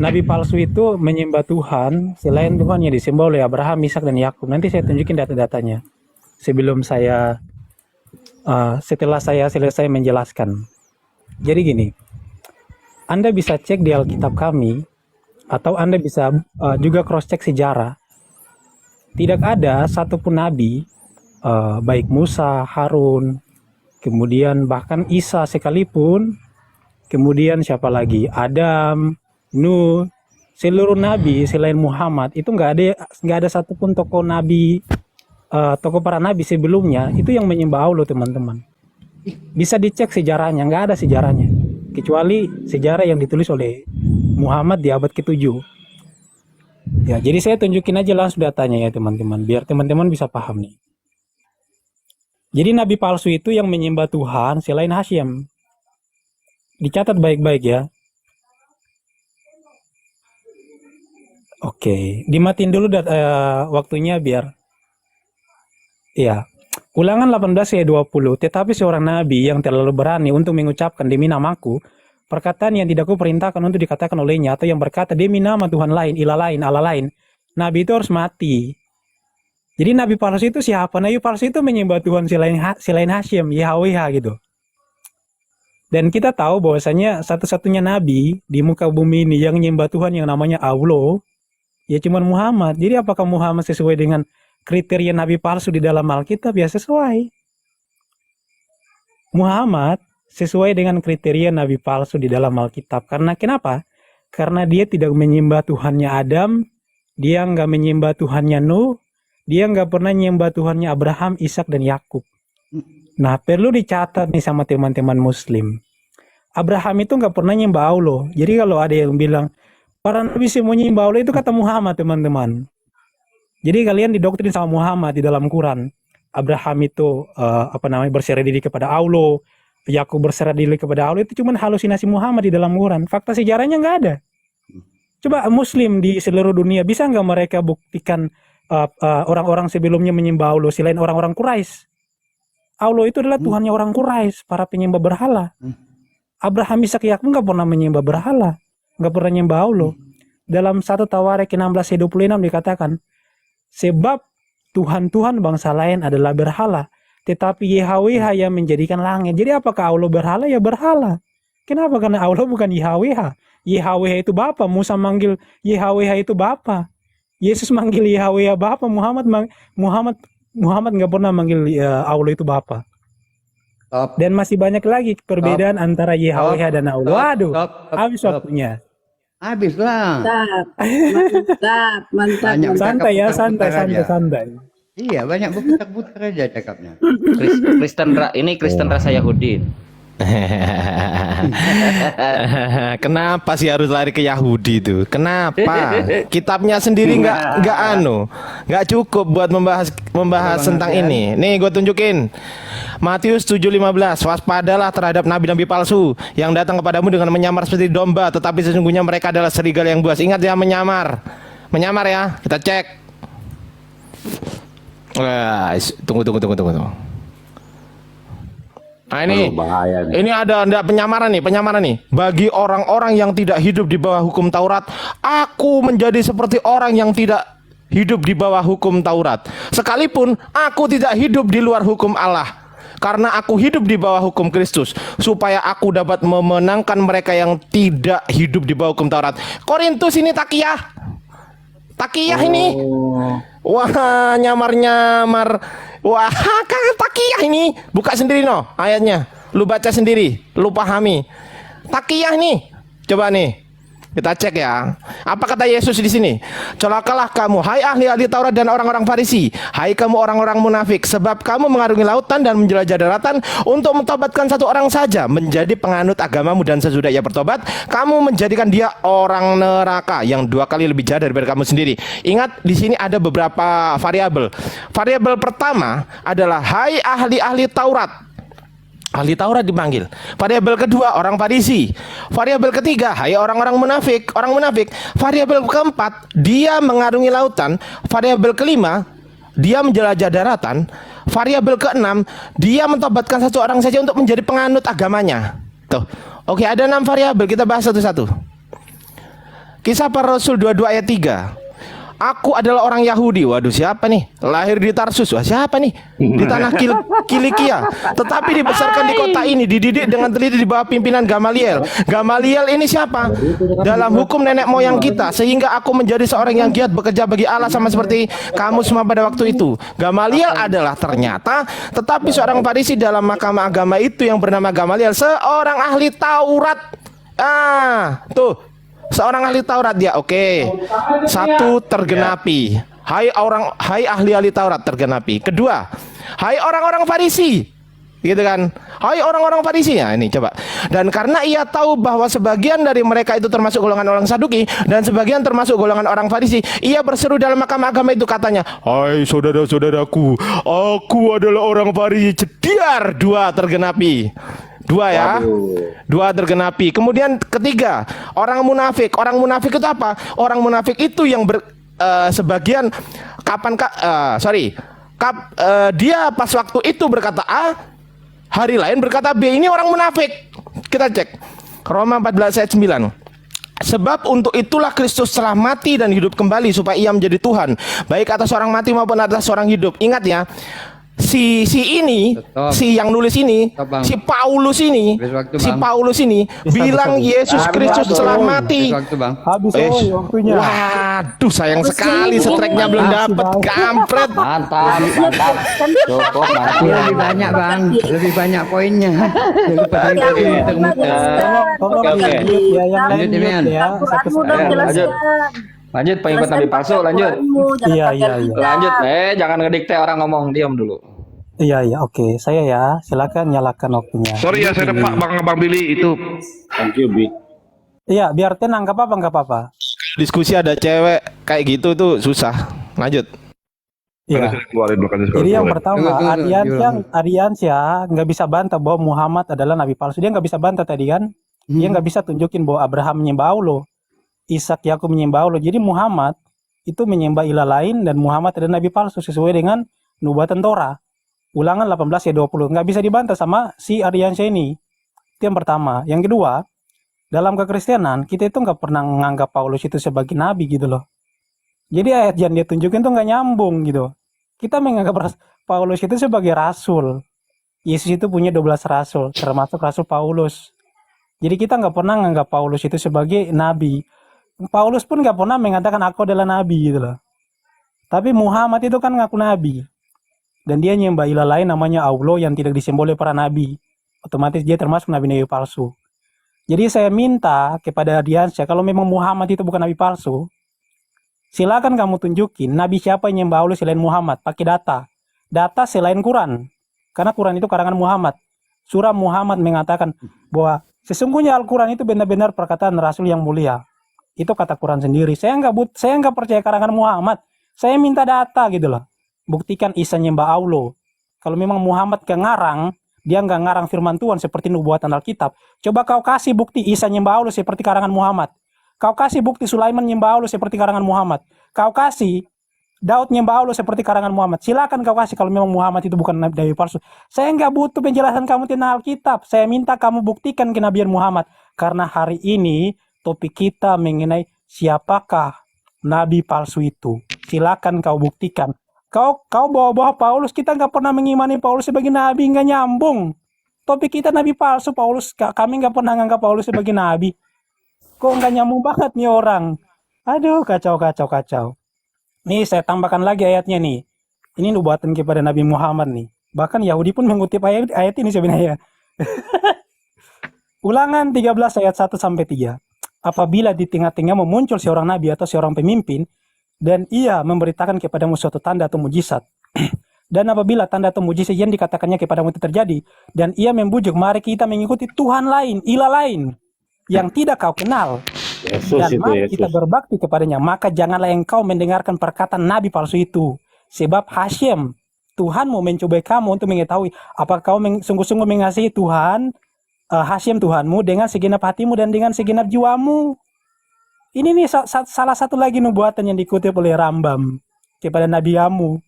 nabi palsu itu menyembah Tuhan selain Tuhan yang disembah oleh Abraham, Ishak dan Yakub. Nanti saya tunjukin data-datanya sebelum setelah saya selesai menjelaskan. Jadi gini, Anda bisa cek di Alkitab kami atau Anda bisa juga cross check sejarah. Tidak ada satupun nabi, baik Musa, Harun, kemudian bahkan Isa sekalipun, kemudian siapa lagi, Adam, Nuh, seluruh nabi selain Muhammad itu nggak ada satupun tokoh nabi, tokoh para nabi sebelumnya itu yang menyembah Allah, teman-teman. Bisa dicek sejarahnya, nggak ada sejarahnya kecuali sejarah yang ditulis oleh Muhammad di abad ke-7. Ya, jadi saya tunjukin aja langsung datanya ya teman-teman, biar teman-teman bisa paham nih. Jadi nabi palsu itu yang menyembah Tuhan selain Hasyim. Dicatat baik-baik ya. Oke, dimatiin dulu waktunya biar. Ya. Ulangan 18 ayat 20. Tetapi seorang nabi yang terlalu berani untuk mengucapkan demi namaku perkataan yang tidak kuperintahkan untuk dikatakan olehnya, atau yang berkata demi nama Tuhan lain, ilah lain, Allah lain, nabi itu harus mati. Jadi nabi palsu itu siapa? Nabi palsu itu menyembah Tuhan selain Hasyim, YHWH gitu. Dan kita tahu bahwasanya satu-satunya nabi di muka bumi ini yang menyembah Tuhan yang namanya Allah, ya cuma Muhammad. Jadi apakah Muhammad sesuai dengan kriteria nabi palsu di dalam Alkitab? Ya sesuai. Muhammad sesuai dengan kriteria nabi palsu di dalam Alkitab. Karena kenapa? Karena dia tidak menyembah Tuhannya Adam, dia nggak menyembah Tuhannya Nuh, dia nggak pernah menyembah Tuhannya Abraham, Ishak dan Yakub. Nah, perlu dicatat nih sama teman-teman Muslim. Abraham itu nggak pernah nyembah Allah. Jadi kalau ada yang bilang para nabi semua nyembah Allah, itu kata Muhammad, teman-teman. Jadi kalian didoktrin sama Muhammad di dalam Quran. Abraham itu berserah diri kepada Allah, Yakub berserah diri kepada Allah, itu cuma halusinasi Muhammad di dalam Quran. Fakta sejarahnya nggak ada. Coba Muslim di seluruh dunia bisa nggak mereka buktikan orang-orang sebelumnya menyembah Allah selain orang-orang Quraisy? Allah itu adalah Tuhannya orang Quraisy, para penyembah berhala. Abraham, Ishak, Yakub nggak pernah menyembah berhala, nggak pernah menyembah Allah. Dalam 1 Tawarikh 16:26 dikatakan, sebab Tuhan-Tuhan bangsa lain adalah berhala, tetapi YHWH yang menjadikan langit. Jadi apakah Allah berhala? Ya berhala. Kenapa? Karena Allah bukan YHWH. YHWH itu Bapa. Musa manggil YHWH itu Bapa. Yesus manggil YHWH Bapa. Muhammad nggak pernah manggil Allah itu Bapa. Dan masih banyak lagi perbedaan antara YHWH dan Allah. Waduh, habis waktunya. Habis lah. Mantap. Santai ya, santai. Iya, banyak berputar-putar aja cakapnya. Kristen rasa Yahudi. Kenapa sih harus lari ke Yahudi itu? Kenapa? Kitabnya sendiri nggak cukup buat membahas tentang ini. Nih gue tunjukin. Matius 7:15. Waspadalah terhadap nabi-nabi palsu yang datang kepadamu dengan menyamar seperti domba, tetapi sesungguhnya mereka adalah serigala yang buas. Ingat ya, menyamar ya. Kita cek. Tunggu. Nah ini ada penyamaran nih. Bagi orang-orang yang tidak hidup di bawah hukum Taurat, aku menjadi seperti orang yang tidak hidup di bawah hukum Taurat. Sekalipun aku tidak hidup di luar hukum Allah, karena aku hidup di bawah hukum Kristus, supaya aku dapat memenangkan mereka yang tidak hidup di bawah hukum Taurat. Korintus ini Takiyah ini. Wah, nyamar. Wah, kan Takiyah ini. Buka sendiri ayatnya. Lu baca sendiri, lu pahami. Takiyah nih. Coba nih. Kita cek ya. Apa kata Yesus di sini? Celakalah kamu, hai ahli-ahli Taurat dan orang-orang Farisi, hai kamu orang-orang munafik, sebab kamu mengarungi lautan dan menjelajah daratan untuk mentobatkan satu orang saja menjadi penganut agamamu, dan sesudah ia bertobat, kamu menjadikan dia orang neraka yang 2 kali lebih jahat daripada kamu sendiri. Ingat, di sini ada beberapa variabel. Variabel pertama adalah hai ahli-ahli Taurat. Ahli Taurat dipanggil. Variabel kedua, orang Farisi. Variabel ketiga, hai orang-orang munafik, orang munafik. Variabel keempat, dia mengarungi lautan. Variabel kelima, dia menjelajah daratan. Variabel keenam, dia mentobatkan satu orang saja untuk menjadi penganut agamanya. Tuh. Oke, ada 6 variabel, kita bahas satu-satu. Kisah Para Rasul 22 ayat 3. Aku adalah orang Yahudi. Waduh, siapa nih? Lahir di Tarsus. Wah, siapa nih? Di tanah Kilikia. Tetapi dibesarkan di kota ini, dididik dengan teliti di bawah pimpinan Gamaliel. Gamaliel ini siapa? Dalam hukum nenek moyang kita, sehingga aku menjadi seorang yang giat bekerja bagi Allah sama seperti kamu semua pada waktu itu. Gamaliel adalah ternyata tetapi seorang Farisi dalam mahkamah agama itu yang bernama Gamaliel, seorang ahli Taurat. Tuh. Seorang ahli Taurat dia, oke. Satu, tergenapi. Hai ahli-ahli Taurat, tergenapi. Kedua, hai orang-orang Farisi, gitu kan? Hai orang-orang Farisi, ya ini coba. Dan karena ia tahu bahwa sebagian dari mereka itu termasuk golongan orang Saduki dan sebagian termasuk golongan orang Farisi, ia berseru dalam mahkamah agama itu, katanya, hai saudara-saudaraku, aku adalah orang Farisi. Cediar, dua, tergenapi. Dua ya. Dua tergenapi. Kemudian ketiga, orang munafik. Orang munafik itu apa? Orang munafik itu yang sebagian dia pas waktu itu berkata A, hari lain berkata B. Ini orang munafik. Kita cek Roma 14 ayat 9. Sebab untuk itulah Kristus telah mati dan hidup kembali supaya ia menjadi Tuhan, baik atas orang mati maupun atas orang hidup. Ingat ya, si yang nulis ini, si Paulus ini bilang Yesus Kristus telah mati. Habis waktunya. Waduh, sayang sekali streknya belum dapat, kampret. Mantap. Cukup, Tapi lebih banyak bang, lebih banyak poinnya. Tolong Oke. ya, yang lain Lanjut, Demian. ya. Lanjut. Lanjut pengikut Nabi palsu, lanjut. Iya. Lanjut, jangan ngedikte orang ngomong, diam dulu. Iya, oke. Saya ya, silakan nyalakan waktunya. Sorry ya, saya dapat Bang Billy itu. Thank you, Bi. Iya, biar tenang, nggak apa-apa. Diskusi ada cewek kayak gitu tuh susah. Lanjut. Iya. Keluarin dulu, kasih Jadi yang keluarin. pertama, Tunggu. Ardiansyah nggak bisa bantah bahwa Muhammad adalah nabi palsu. Dia nggak bisa bantah tadi kan? Dia nggak bisa tunjukin bahwa Abraham menyembah Allah, Ishak, Yakub menyembah Allah. Jadi Muhammad itu menyembah ilah lain dan Muhammad adalah nabi palsu sesuai dengan nubuatan Torah. Ulangan 18 ayat 20. Nggak bisa dibantah sama si Ardiansyah ini. Itu yang pertama. Yang kedua, dalam kekristenan kita itu nggak pernah menganggap Paulus itu sebagai nabi gitu loh. Jadi ayat yang dia tunjukin tuh nggak nyambung gitu. Kita menganggap Paulus itu sebagai rasul. Yesus itu punya 12 rasul, termasuk rasul Paulus. Jadi kita nggak pernah menganggap Paulus itu sebagai nabi. Paulus pun nggak pernah mengatakan aku adalah nabi gitu loh. Tapi Muhammad itu kan ngaku nabi. Dan dia nyembah ilah lain namanya Allah yang tidak disembah oleh para nabi. Otomatis dia termasuk nabi-nabi palsu. Jadi saya minta kepada Ardiansyah, kalau memang Muhammad itu bukan nabi palsu, silakan kamu tunjukin nabi siapa yang nyembah Allah selain Muhammad, pakai data. Data selain Quran. Karena Quran itu karangan Muhammad. Surah Muhammad mengatakan bahwa sesungguhnya Al-Quran itu benar-benar perkataan Rasul yang mulia. Itu kata Quran sendiri. Saya nggak percaya karangan Muhammad. Saya minta data gitu loh. Buktikan Isa nyembah Allah. Kalau memang Muhammad gak ngarang, dia nggak ngarang firman Tuhan seperti nubuatan Alkitab. Coba kau kasih bukti Isa nyembah Allah seperti karangan Muhammad. Kau kasih bukti Sulaiman nyembah Allah seperti karangan Muhammad. Kau kasih Daud nyembah Allah seperti karangan Muhammad. Silakan kau kasih kalau memang Muhammad itu bukan nabi palsu. Saya nggak butuh penjelasan kamu tentang Alkitab. Saya minta kamu buktikan kenabian Muhammad. Karena hari ini topik kita mengenai siapakah nabi palsu itu. Silakan kau buktikan. Kau bawa-bawa Paulus, kita nggak pernah mengimani Paulus sebagai nabi, nggak nyambung. Topik kita nabi palsu, Paulus, kami nggak pernah nganggap Paulus sebagai nabi. Kok nggak nyambung banget nih orang? Aduh, kacau. Nih saya tambahkan lagi ayatnya nih. Ini nubuatan kepada Nabi Muhammad nih. Bahkan Yahudi pun mengutip ayat ini sebenarnya. Ulangan 13 ayat 1 sampai 3. Apabila di tengah-tengah muncul seorang nabi atau seorang pemimpin dan ia memberitakan kepadamu suatu tanda atau mujizat. Dan apabila tanda atau mujizat yang dikatakannya kepadamu itu terjadi dan ia membujuk, mari kita mengikuti Tuhan lain, ilah lain yang tidak kau kenal. Yesus Dan itu mari Yesus. kita berbakti kepadanya, maka janganlah engkau mendengarkan perkataan nabi palsu itu. Sebab Hashem, Tuhanmu mencobai kamu untuk mengetahui apakah kau sungguh-sungguh mengasihi Tuhan, Hashem Tuhanmu dengan segenap hatimu dan dengan segenap jiwamu. Ini nih salah satu lagi nubuatan yang dikutip oleh Rambam kepada nabi kamu.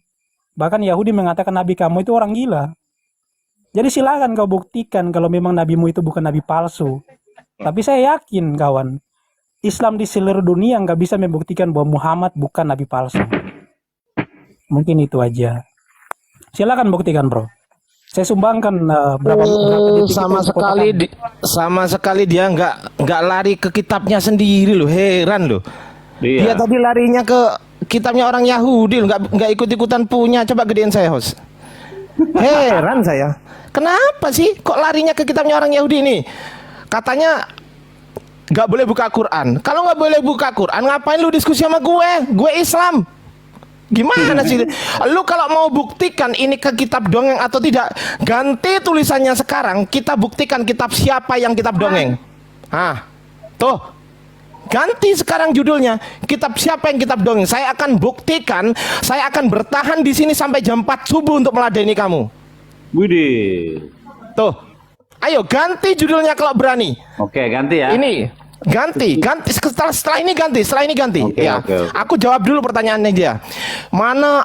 Bahkan Yahudi mengatakan nabi kamu itu orang gila. Jadi silakan kau buktikan kalau memang nabimu itu bukan nabi palsu. Tapi saya yakin kawan, Islam di seluruh dunia nggak bisa membuktikan bahwa Muhammad bukan nabi palsu. Mungkin itu aja. Silakan buktikan, bro. Saya sumbangkan berapa detik sama itu untuk sekali kotakan. sama sekali dia nggak lari ke kitabnya sendiri loh, heran loh. Dia Iya. tadi larinya ke kitabnya orang Yahudi loh, nggak ikut-ikutan punya. Coba gedein saya, host. Heran saya. Kenapa sih kok larinya ke kitabnya orang Yahudi ini? Katanya nggak boleh buka Quran. Kalau nggak boleh buka Quran, ngapain lu diskusi sama gue? Gue Islam. Gimana sih? Lu kalau mau buktikan ini ke kitab dongeng atau tidak, ganti tulisannya sekarang. Kita buktikan kitab siapa yang kitab dongeng. Tuh. Ganti sekarang judulnya. Kitab siapa yang kitab dongeng. Saya akan buktikan. Saya akan bertahan di sini sampai jam 4 subuh untuk meladeni kamu. Widih. Tuh. Ayo ganti judulnya kalau berani. Oke, ganti ya. Ini ganti setelah ini ganti. Oke, Ya. oke. Aku jawab dulu pertanyaannya dia. Mana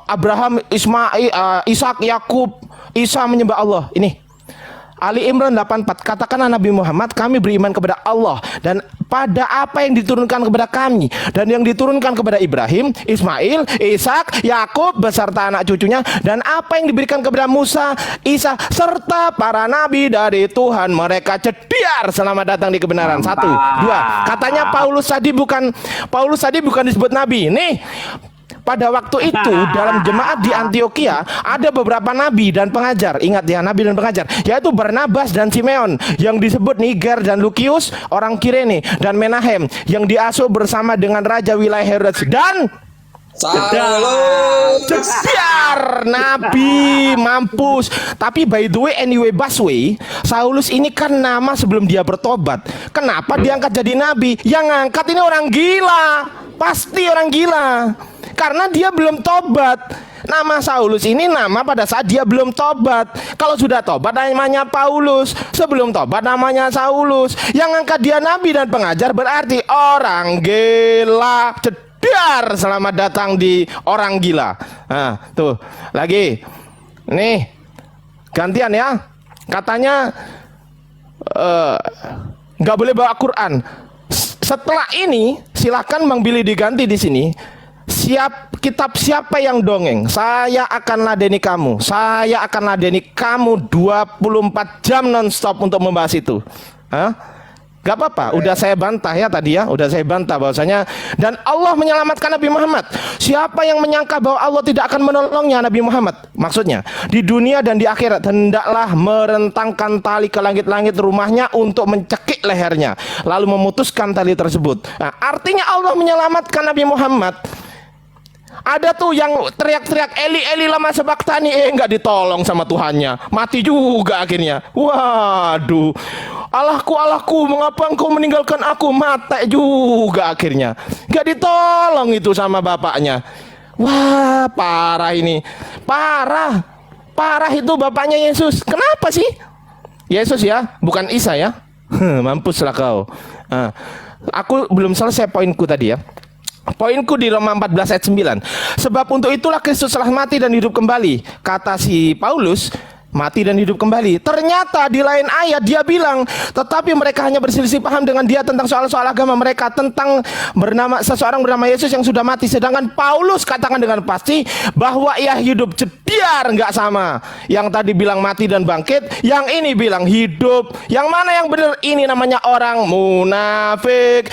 Abraham, Ismail, Ishak, Yakub, Isa menyembah Allah? Ini Ali Imran 84. Katakanlah Nabi Muhammad, kami beriman kepada Allah dan pada apa yang diturunkan kepada kami dan yang diturunkan kepada Ibrahim, Ismail, Ishak, Yakub beserta anak cucunya dan apa yang diberikan kepada Musa, Isa serta para nabi dari Tuhan mereka cediar selamat datang di kebenaran. Mantap. 1, 2. Katanya Paulus tadi bukan disebut nabi. Nih, pada waktu itu dalam jemaat di Antioquia ada beberapa nabi dan pengajar. Ingat ya, nabi dan pengajar, yaitu Barnabas dan Simeon yang disebut Niger dan Lukius orang Kirene dan Menahem yang diasuh bersama dengan raja wilayah Herodes dan cediar nabi mampus. Tapi by the way, anyway, Baswe, Saulus ini kan nama sebelum dia bertobat. Kenapa diangkat jadi nabi? Yang ngangkat ini orang gila, pasti orang gila. Karena dia belum tobat. Nama Saulus ini nama pada saat dia belum tobat. Kalau sudah tobat namanya Paulus. Sebelum tobat namanya Saulus. Yang angkat dia nabi dan pengajar berarti orang gila. Cedar, selamat datang di orang gila. Nah, tuh lagi. Nih, gantian ya. Katanya nggak boleh bawa Quran. Setelah ini silahkan Bang Billy diganti di sini. Kitab siapa yang dongeng, saya akan ladeni kamu. Saya akan ladeni kamu 24 jam nonstop untuk membahas itu. Gak apa-apa, udah saya bantah ya tadi ya. Udah saya bantah bahwasanya dan Allah menyelamatkan Nabi Muhammad. Siapa yang menyangka bahwa Allah tidak akan menolongnya Nabi Muhammad? Maksudnya di dunia dan di akhirat hendaklah merentangkan tali ke langit-langit rumahnya untuk mencekik lehernya, lalu memutuskan tali tersebut. Nah, artinya Allah menyelamatkan Nabi Muhammad. Ada tuh yang teriak-teriak Eli Eli lama sebaktani, nggak ditolong sama Tuhannya, mati juga akhirnya. Waduh, Allahku, mengapa engkau meninggalkan aku? Mati juga akhirnya, nggak ditolong itu sama bapaknya. Wah, parah ini, parah itu bapaknya Yesus. Kenapa sih? Yesus ya, bukan Isa ya. Mampuslah kau. Aku belum selesai poinku tadi ya. Poinku di Roma 14 ayat 9. Sebab untuk itulah Kristus telah mati dan hidup kembali. Kata si Paulus, mati dan hidup kembali. Ternyata di lain ayat dia bilang, tetapi mereka hanya berselisih paham dengan dia tentang soal-soal agama mereka, tentang seseorang bernama Yesus yang sudah mati. Sedangkan Paulus katakan dengan pasti bahwa ia hidup. Cediar, nggak sama. Yang tadi bilang mati dan bangkit, yang ini bilang hidup. Yang mana yang benar? Ini namanya orang munafik.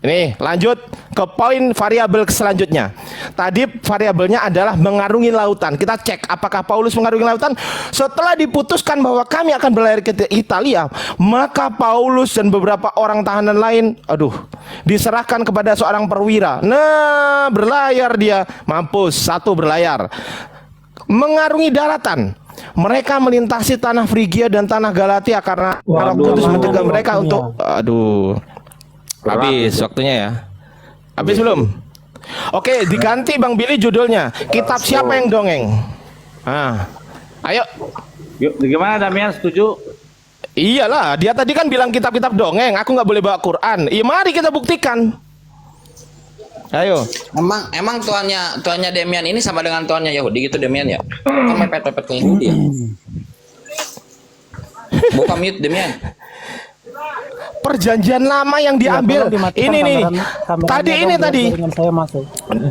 Ini lanjut ke poin variabel selanjutnya. Tadi variabelnya adalah mengarungi lautan. Kita cek apakah Paulus mengarungi lautan. Setelah diputuskan bahwa kami akan berlayar ke Italia, maka Paulus dan beberapa orang tahanan lain, diserahkan kepada seorang perwira. Nah, berlayar dia, mampus. 1, berlayar. Mengarungi daratan. Mereka melintasi tanah Frigia dan tanah Galatia karena Roh Kudus mencegah mereka untuk habis waktunya ya. Habis belum? Oke, diganti Bang Billy judulnya. Kitab siapa yang dongeng? Ayo. Yuk, gimana Damian, setuju? Iyalah, dia tadi kan bilang kitab-kitab dongeng. Aku nggak boleh bawa Quran. Iya, mari kita buktikan. Ayo. Emang tuannya Damian ini sama dengan tuannya Yahudi gitu Damian ya? Kan mepet-mepet ke Yahudi ya? Buka mute Damian. Perjanjian lama yang Ya, diambil. tolong dimatikan Ini nih. kameranya Tadi dong, ini biar tadi. jaringan saya masuk.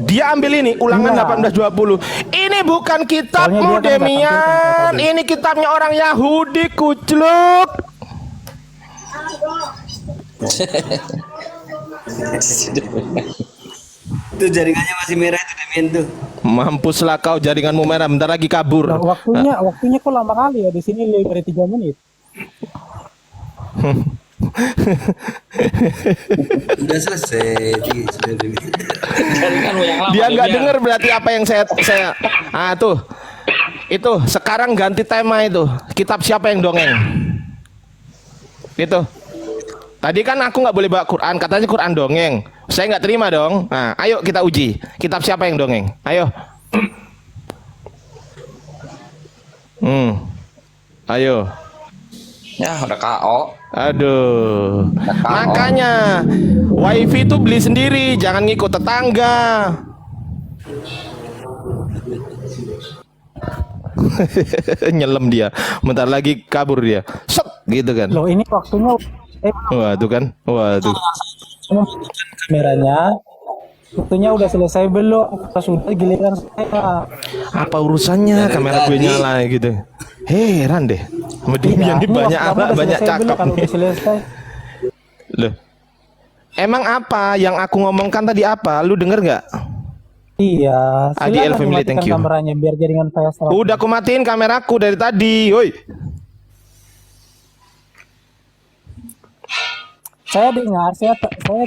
Dia ambil ini ulangan Enggak. 1820. Ini bukan kitabmu Soalnya dia kan nggak Demian. tampilkan tadi. Ini kitabnya orang Yahudi kucluk. Itu jaringannya masih merah itu Demian tuh. Mampuslah kau, jaringanmu merah, bentar lagi kabur. Nah, waktunya kok lama kali ya di sini lebih dari 3 menit. Udah selesai. Sudah Demian. Jaringanmu yang lama. Dia nggak Demian. dengar berarti apa yang saya tuh. Itu sekarang ganti tema itu. Kitab siapa yang dongeng? Itu. Tadi kan aku nggak boleh bawa Quran, katanya Quran dongeng. Saya nggak terima dong. Nah, ayo kita uji. Kitab siapa yang dongeng? Ayo. Ayo. Ya udah KO. Aduh. Makanya wifi itu beli sendiri, jangan ngikut tetangga. Nyelam dia. Bentar lagi kabur dia. Set gitu kan. Loh, ini waktunya Waduh kan. Waduh. kameranya. Waktunya udah selesai belum? Sudah giliran saya. Apa urusannya kamera gue nyala gitu. Heran deh. Yang Ini banyak waktu apa kamu udah banyak selesai belum? cakep Kalau nih. udah selesai. Loh. Emang apa yang aku ngomongkan tadi apa? Lu denger nggak? Iya. Adi Silakan El Family, dimatikan thank you. kameranya biar jaringan saya selamat. Udah aku matiin kameraku dari tadi. Woi. Saya dengar, saya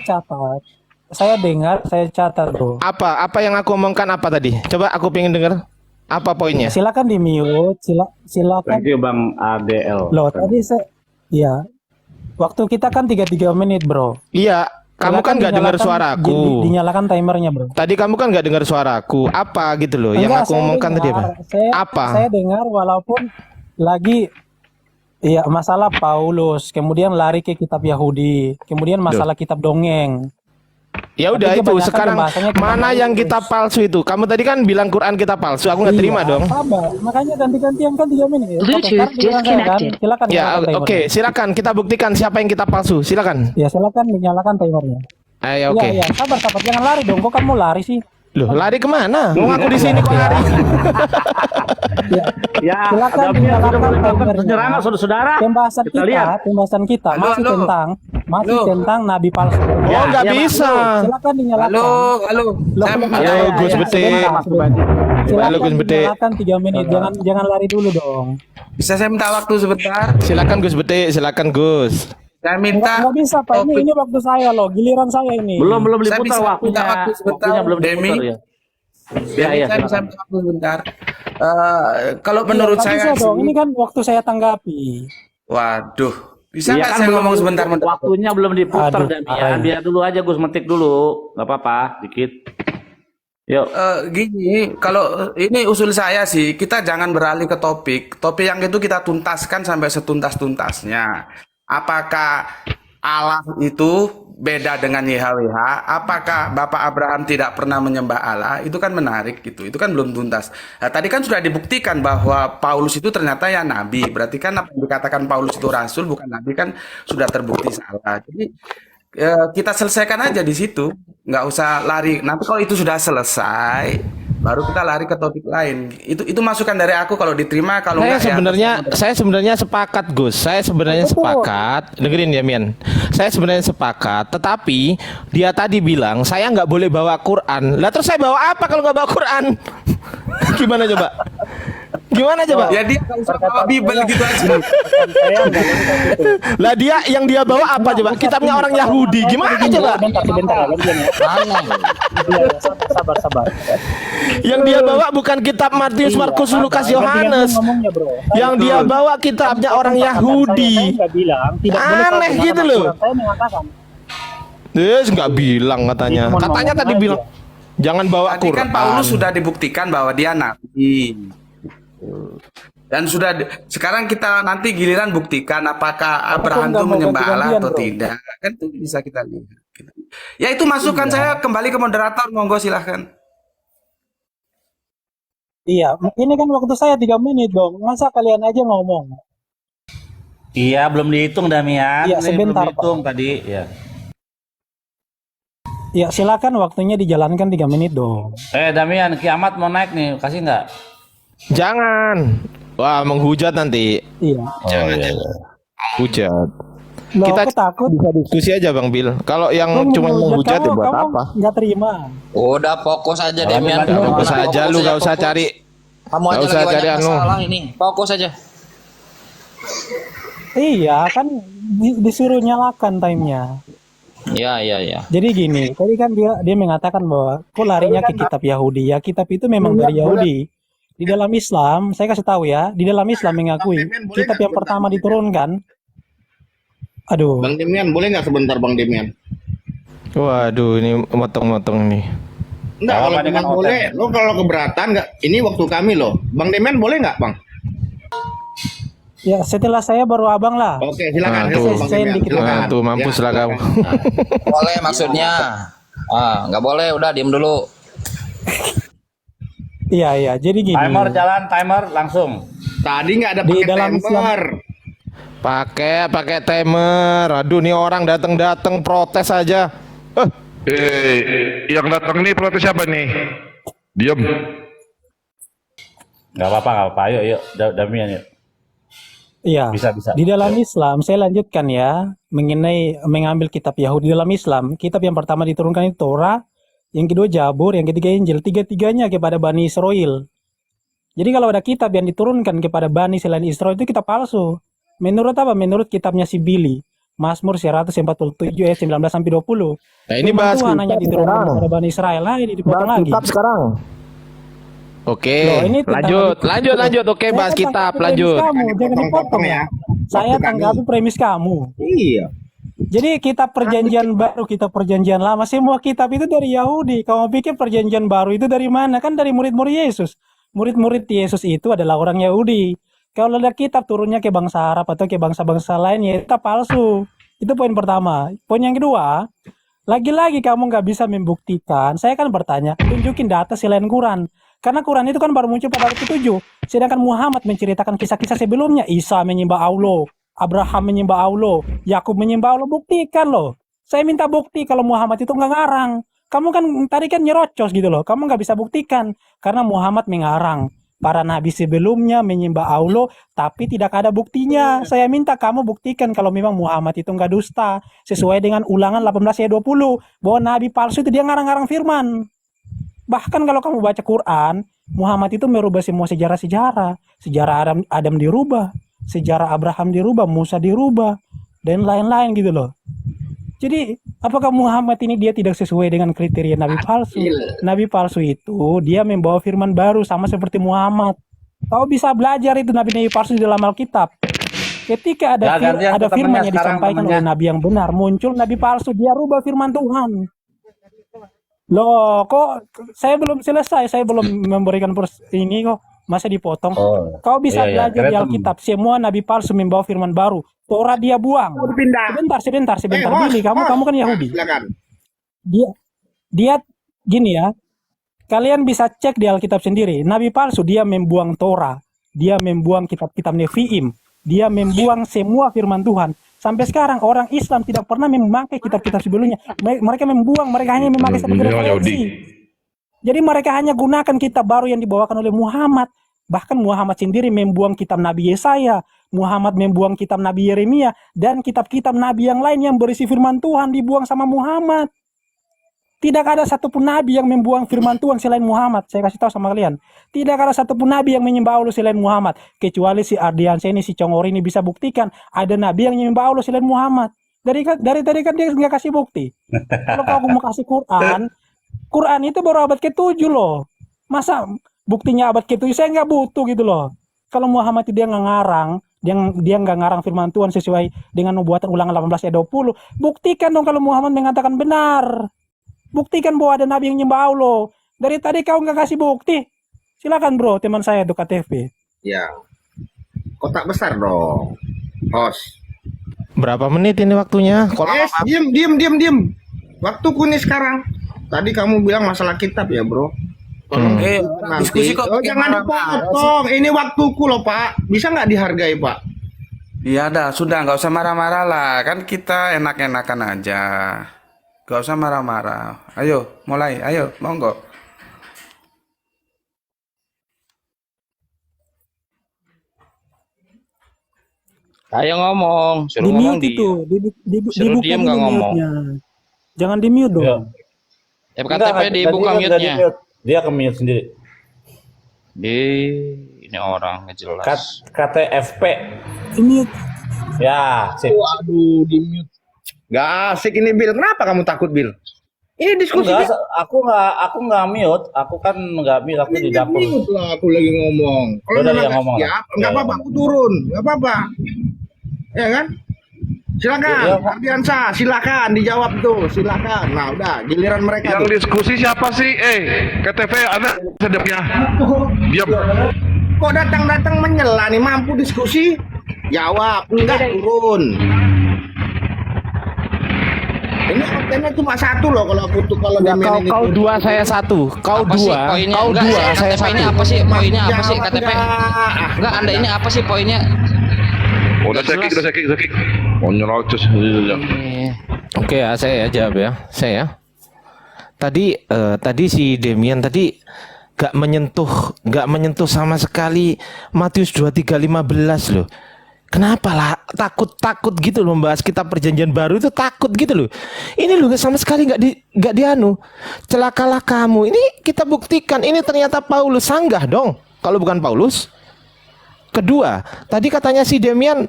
catat. Saya dengar, saya catat, bro. Apa yang aku omongkan apa tadi? Coba aku pengen denger. Apa poinnya? Silakan di mute, silakan. Thank you Bang ADL. Loh, tadi iya. Waktu kita kan 33 menit, bro. Iya, kamu kan nggak dengar dinyalakan- suaraku. Dinyalakan timernya, bro. Tadi kamu kan nggak dengar suaraku. Apa gitu loh? Yang Enggak, aku saya ngomongkan tadi apa? dengar. Apa? Saya dengar walaupun lagi masalah Paulus, kemudian lari ke kitab Yahudi, kemudian masalah kitab dongeng. Ya udah Tapi itu kebanyakan sekarang pembahasannya tentang mana yang Paulus. kitab palsu itu? Kamu tadi kan bilang Quran kitab palsu. Aku nggak terima Iya, dong. sabar. Makanya ganti-gantian kan 3 menit. Oke, Bluetooth sekarang giliran saya kan. disconnected. Silakan Ya nyalakan timernya. oke, silakan kita buktikan siapa yang kitab palsu. Silakan. Ya, silakan dinyalakan timernya. Ayo oke. Iya, sabar, jangan lari dong. Kok kamu lari sih? Loh, lari kemana? Mau aku di sini kok lari? Ya, Silakan Damian dinyalakan sudah mulai melakukan timernya. penyerangan saudara-saudara. Pembahasan lihat. kita masih tentang nabi palsu. Oh, nggak ya, bisa. Silakan dinyalakan. Halo. Loh, Halo, Gus Betik. Silakan Halo, Gus Betik. dinyalakan 3 menit. Jangan lari dulu dong. Bisa saya minta waktu sebentar? Silakan Gus Betik, silakan Gus. Saya Nggak bisa, Pak. Ini waktu saya loh. Giliran saya ini. Belum Saya diputar bisa waktunya. minta waktu sebentar, Waktunya belum Demi. diputar ya. Saya bisa silakan. minta waktu sebentar. Kalau Iya, menurut nggak saya bisa dong. sih- Ini kan waktu saya tanggapi. waduh, bisa Iya nggak kan saya belum ngomong sebentar? waktunya belum diputar Aduh, Damian. parah. Biar dulu aja Gus metik dulu. Nggak apa-apa, dikit. Yuk. Gini, kalau ini usul saya sih, kita jangan beralih ke topik. Topik yang itu kita tuntaskan sampai setuntas-tuntasnya. Apakah Allah itu beda dengan YHWH? Apakah Bapak Abraham tidak pernah menyembah Allah? Itu kan menarik gitu. Itu kan belum tuntas. Nah, tadi kan sudah dibuktikan bahwa Paulus itu ternyata ya nabi. Berarti kan apa yang dikatakan Paulus itu rasul bukan nabi kan sudah terbukti salah. Jadi kita selesaikan aja di situ. Nggak usah lari. Nanti kalau itu sudah selesai, baru kita lari ke topik lain. Itu masukan dari aku kalau diterima, kalau Saya enggak ya. saya sebenarnya sepakat Gus. Saya sebenarnya sepakat. Dengerin ya Mian. Saya sebenarnya sepakat. Tetapi dia tadi bilang saya nggak boleh bawa Quran. Lah terus saya bawa apa kalau nggak bawa Quran? Gimana coba? Gimana coba? Ya dia nggak usah bawa Bible gitu aja. Lah dia yang dia bawa apa coba? Kitabnya orang Yahudi. Gimana coba? Sebentar, gantian ya. Iya, sabar. Yang dia bawa bukan kitab Matius, Markus, Lukas, Yohanes. Ngomongnya, bro. Yang dia bawa kitabnya orang Saya Yahudi. nggak bilang tidak boleh kalau Aneh dengan gitu nama loh. Quran. Saya mengatakan Nggak bilang katanya. Cuma Katanya ngomong tadi aja. bilang jangan bawa Tadi Quran. kan Paulus sudah dibuktikan bahwa dia nabi. Dan sekarang kita nanti giliran buktikan apakah Abraham nggak itu mau menyembah Allah ganti-gantian, atau bro. tidak. Kan itu bisa kita lihat. Ya itu masukan saya kembali ke moderator, monggo silahkan. Iya, ini kan waktu saya 3 menit dong. Masa kalian aja ngomong? Iya, belum dihitung Damian. Iya, Ini sebentar, belum dihitung tadi. Ya. Ya silakan waktunya dijalankan 3 menit dong. Damian, kiamat mau naik nih, kasih nggak? Jangan. Wah, menghujat nanti. Iya. Hujat. Loh, Kita aku takut. bisa diskusi aja Bang Bil. Kalau yang Kamu cuma menghujat ya kamu, buat kamu apa? nggak terima. Udah fokus aja Demian. Fokus aja lu, gak usah cari. Kamu Nggak aja usah lagi cari banyak anu. masalah ini. Fokus aja. Iya kan disuruh nyalakan timenya. Iya. Jadi gini, tadi kan dia mengatakan bahwa kok larinya ke kitab Yahudi. Ya kitab itu memang dari Yahudi. Di dalam Islam, saya kasih tahu ya, di dalam Islam mengakui kitab yang pertama diturunkan. Aduh, Bang Demian, boleh nggak sebentar Bang Demian? Waduh, ini motong-motong nih. Enggak, kalau Apa-apa, memang dengan boleh. Lo kalau keberatan nggak? Ini waktu kami loh. Bang Demian boleh nggak Bang? ya setelah saya baru abang lah. Oke, silakan. Nah, tuh. Bang Saya Demian, dikit. silakan. Nah, tuh mampus lah kamu. Boleh maksudnya. Nggak boleh, udah diem dulu. Iya, jadi gini. Timer jalan, timer langsung. Tadi nggak ada Di pakai dalam timer. Pakai timer. Aduh, nih orang datang protes aja. Yang datang ini protes siapa nih? Diam. Nggak apa-apa. Ayo, Damian yuk. Iya. Bisa. Di dalam Islam, saya lanjutkan ya, mengenai mengambil kitab Yahudi dalam Islam. Kitab yang pertama diturunkan itu Torah, yang kedua Jabur, yang ketiga Injil. Tiga-tiganya kepada Bani Israel. Jadi kalau ada kitab yang diturunkan kepada Bani selain Israel itu kitab palsu. Menurut apa? Menurut kitabnya si Billy. Mazmur 147 ayat 19 sampai 20. Nah, ini Firman bahas Tuhan hanya kitab diturunkan sekarang. kepada Bani Israel. Nah, ini dipotong Bahas lagi. kitab sekarang. Oke, Loh, ini tentang lanjut. Oke, Saya bahas kan kitab, tanggapi lanjut. premis kamu, jangan dipotong ya. Saya tanggapi premis kamu. Iya. Jadi kitab perjanjian baru, kitab perjanjian lama, semua kitab itu dari Yahudi. Kamu pikir perjanjian baru itu dari mana? Kan dari murid-murid Yesus. Murid-murid Yesus itu adalah orang Yahudi. Kalau ada kitab turunnya ke bangsa Arab atau ke bangsa-bangsa lain, ya itu palsu. Itu poin pertama. Poin yang kedua, lagi-lagi kamu nggak bisa membuktikan. Saya kan bertanya, tunjukin data selain Quran. Karena Quran itu kan baru muncul pada abad ke-7. Sedangkan Muhammad menceritakan kisah-kisah sebelumnya. Isa menyembah Allah, Abraham menyembah Allah, Yakub menyembah Allah. Buktikan loh. Saya minta bukti kalau Muhammad itu nggak ngarang. Kamu kan tadi kan nyerocos gitu loh. Kamu nggak bisa buktikan. Karena Muhammad mengarang. Para nabi sebelumnya menyembah Allah, tapi tidak ada buktinya. Saya minta kamu buktikan kalau memang Muhammad itu nggak dusta. Sesuai dengan Ulangan 18 ayat 20. Bahwa nabi palsu itu dia ngarang-ngarang firman. Bahkan kalau kamu baca Quran, Muhammad itu merubah semua sejarah-sejarah. Sejarah Adam dirubah, sejarah Abraham dirubah, Musa dirubah, dan lain-lain gitu loh. Jadi, apakah Muhammad ini dia tidak sesuai dengan kriteria nabi palsu? Nabi palsu itu dia membawa firman baru sama seperti Muhammad. Kau bisa belajar itu nabi-nabi palsu di dalam Alkitab. Ketika ada firman yang disampaikan oleh nabi yang benar, muncul nabi palsu, dia rubah firman Tuhan. Loh, kok saya belum selesai, saya belum memberikan ini kok, masa dipotong. Kau bisa belajar di Alkitab, semua nabi palsu membawa firman baru. Torah dia buang. Sebentar. Billy, kamu kan Yahudi. Dia gini ya. Kalian bisa cek di Alkitab sendiri. Nabi palsu dia membuang Torah, dia membuang kitab-kitab Nevi'im, dia membuang semua firman Tuhan. Sampai sekarang orang Islam tidak pernah memakai kitab-kitab sebelumnya. Mereka membuang, mereka hanya memakai sebagai referensi. Jadi mereka hanya gunakan kitab baru yang dibawakan oleh Muhammad. Bahkan Muhammad sendiri membuang kitab Nabi Yesaya, Muhammad membuang kitab Nabi Yeremia, dan kitab-kitab Nabi yang lain yang berisi firman Tuhan dibuang sama Muhammad. Tidak ada satupun Nabi yang membuang firman Tuhan selain Muhammad. Saya kasih tahu sama kalian. Tidak ada satupun Nabi yang menyembah Allah selain Muhammad. Kecuali si Ardiansyah ini, si Congor ini bisa buktikan. Ada Nabi yang menyembah Allah selain Muhammad. Dari tadi kan dia nggak kasih bukti. Kalau aku mau kasih Quran itu baru abad ke-7 loh. Masa buktinya abad ke-7 saya nggak butuh gitu loh. Kalau Muhammad itu dia nggak ngarang, dia nggak ngarang firman Tuhan sesuai dengan nubuatan Ulangan 18 ayat 20. Buktikan dong kalau Muhammad mengatakan benar. Buktikan bahwa ada nabi yang nyembah Allah. Dari tadi kau nggak kasih bukti. Silakan bro, teman saya Duka TV. Ya. Kotak besar dong. Host. Berapa menit ini waktunya? Diam. Waktuku nih sekarang. Tadi kamu bilang masalah kitab ya, bro. Tolong diskusi kok jangan dipotong. Ini waktuku loh, Pak. Bisa nggak dihargai, Pak? Iya dah, sudah nggak usah marah-marah lah. Kan kita enak-enakan aja. Nggak usah marah-marah. Ayo, mulai. Ayo, monggo. Ayo ngomong, suruh Di ngomong mute itu, Suruh dibuka diem dulu nggak ngomong. mute-nya. Jangan di mute dong. KTP dibuka mute-nya. Dia ke mute sendiri. Ini orang nggak jelas. KTFP. Di mute. Ya, sip. Waduh, di mute. Gak asik ini Bil. Kenapa kamu takut Bil? Ini diskusi. Enggak, aku nggak mute. Aku kan nggak mute, aku di dapur. Mute lah, aku lagi ngomong. Kalau Udah, memang dia nggak ngomong siap, lah. nggak Dia apa-apa, ngomong. aku turun, nggak apa-apa. Ya kan? Silakan, Iya, Ardiansa, silakan dijawab tuh, silakan. Nah, udah giliran mereka. Yang tuh. diskusi siapa sih? KTV ada sedapnya. Diam. Kok datang-datang menyela nih, mampu diskusi? Jawab, enggak turun. Ini kontennya cuma satu loh kalau aku tuh kalau Ya, Demian ini kau tuh. dua, saya satu. Kau Apa sih dua, poinnya? kau Enggak, dua, saya KTP ini satu. apa sih? Poinnya apa sih Jawab KTP? enggak. Enggak, Anda ini apa sih poinnya? Udah Nggak saya kick, jelas. Oh nyerocos. Oke ya, saya ya jawab ya. Saya ya. Tadi si Demian tadi gak menyentuh sama sekali Matius 23:15 loh. Kenapa lah takut gitu loh membahas kitab perjanjian baru itu takut gitu loh. Ini loh sama sekali gak dianu. Celakalah kamu. Ini kita buktikan ini ternyata Paulus sanggah dong. Kalau bukan Paulus. Kedua, tadi katanya si Demian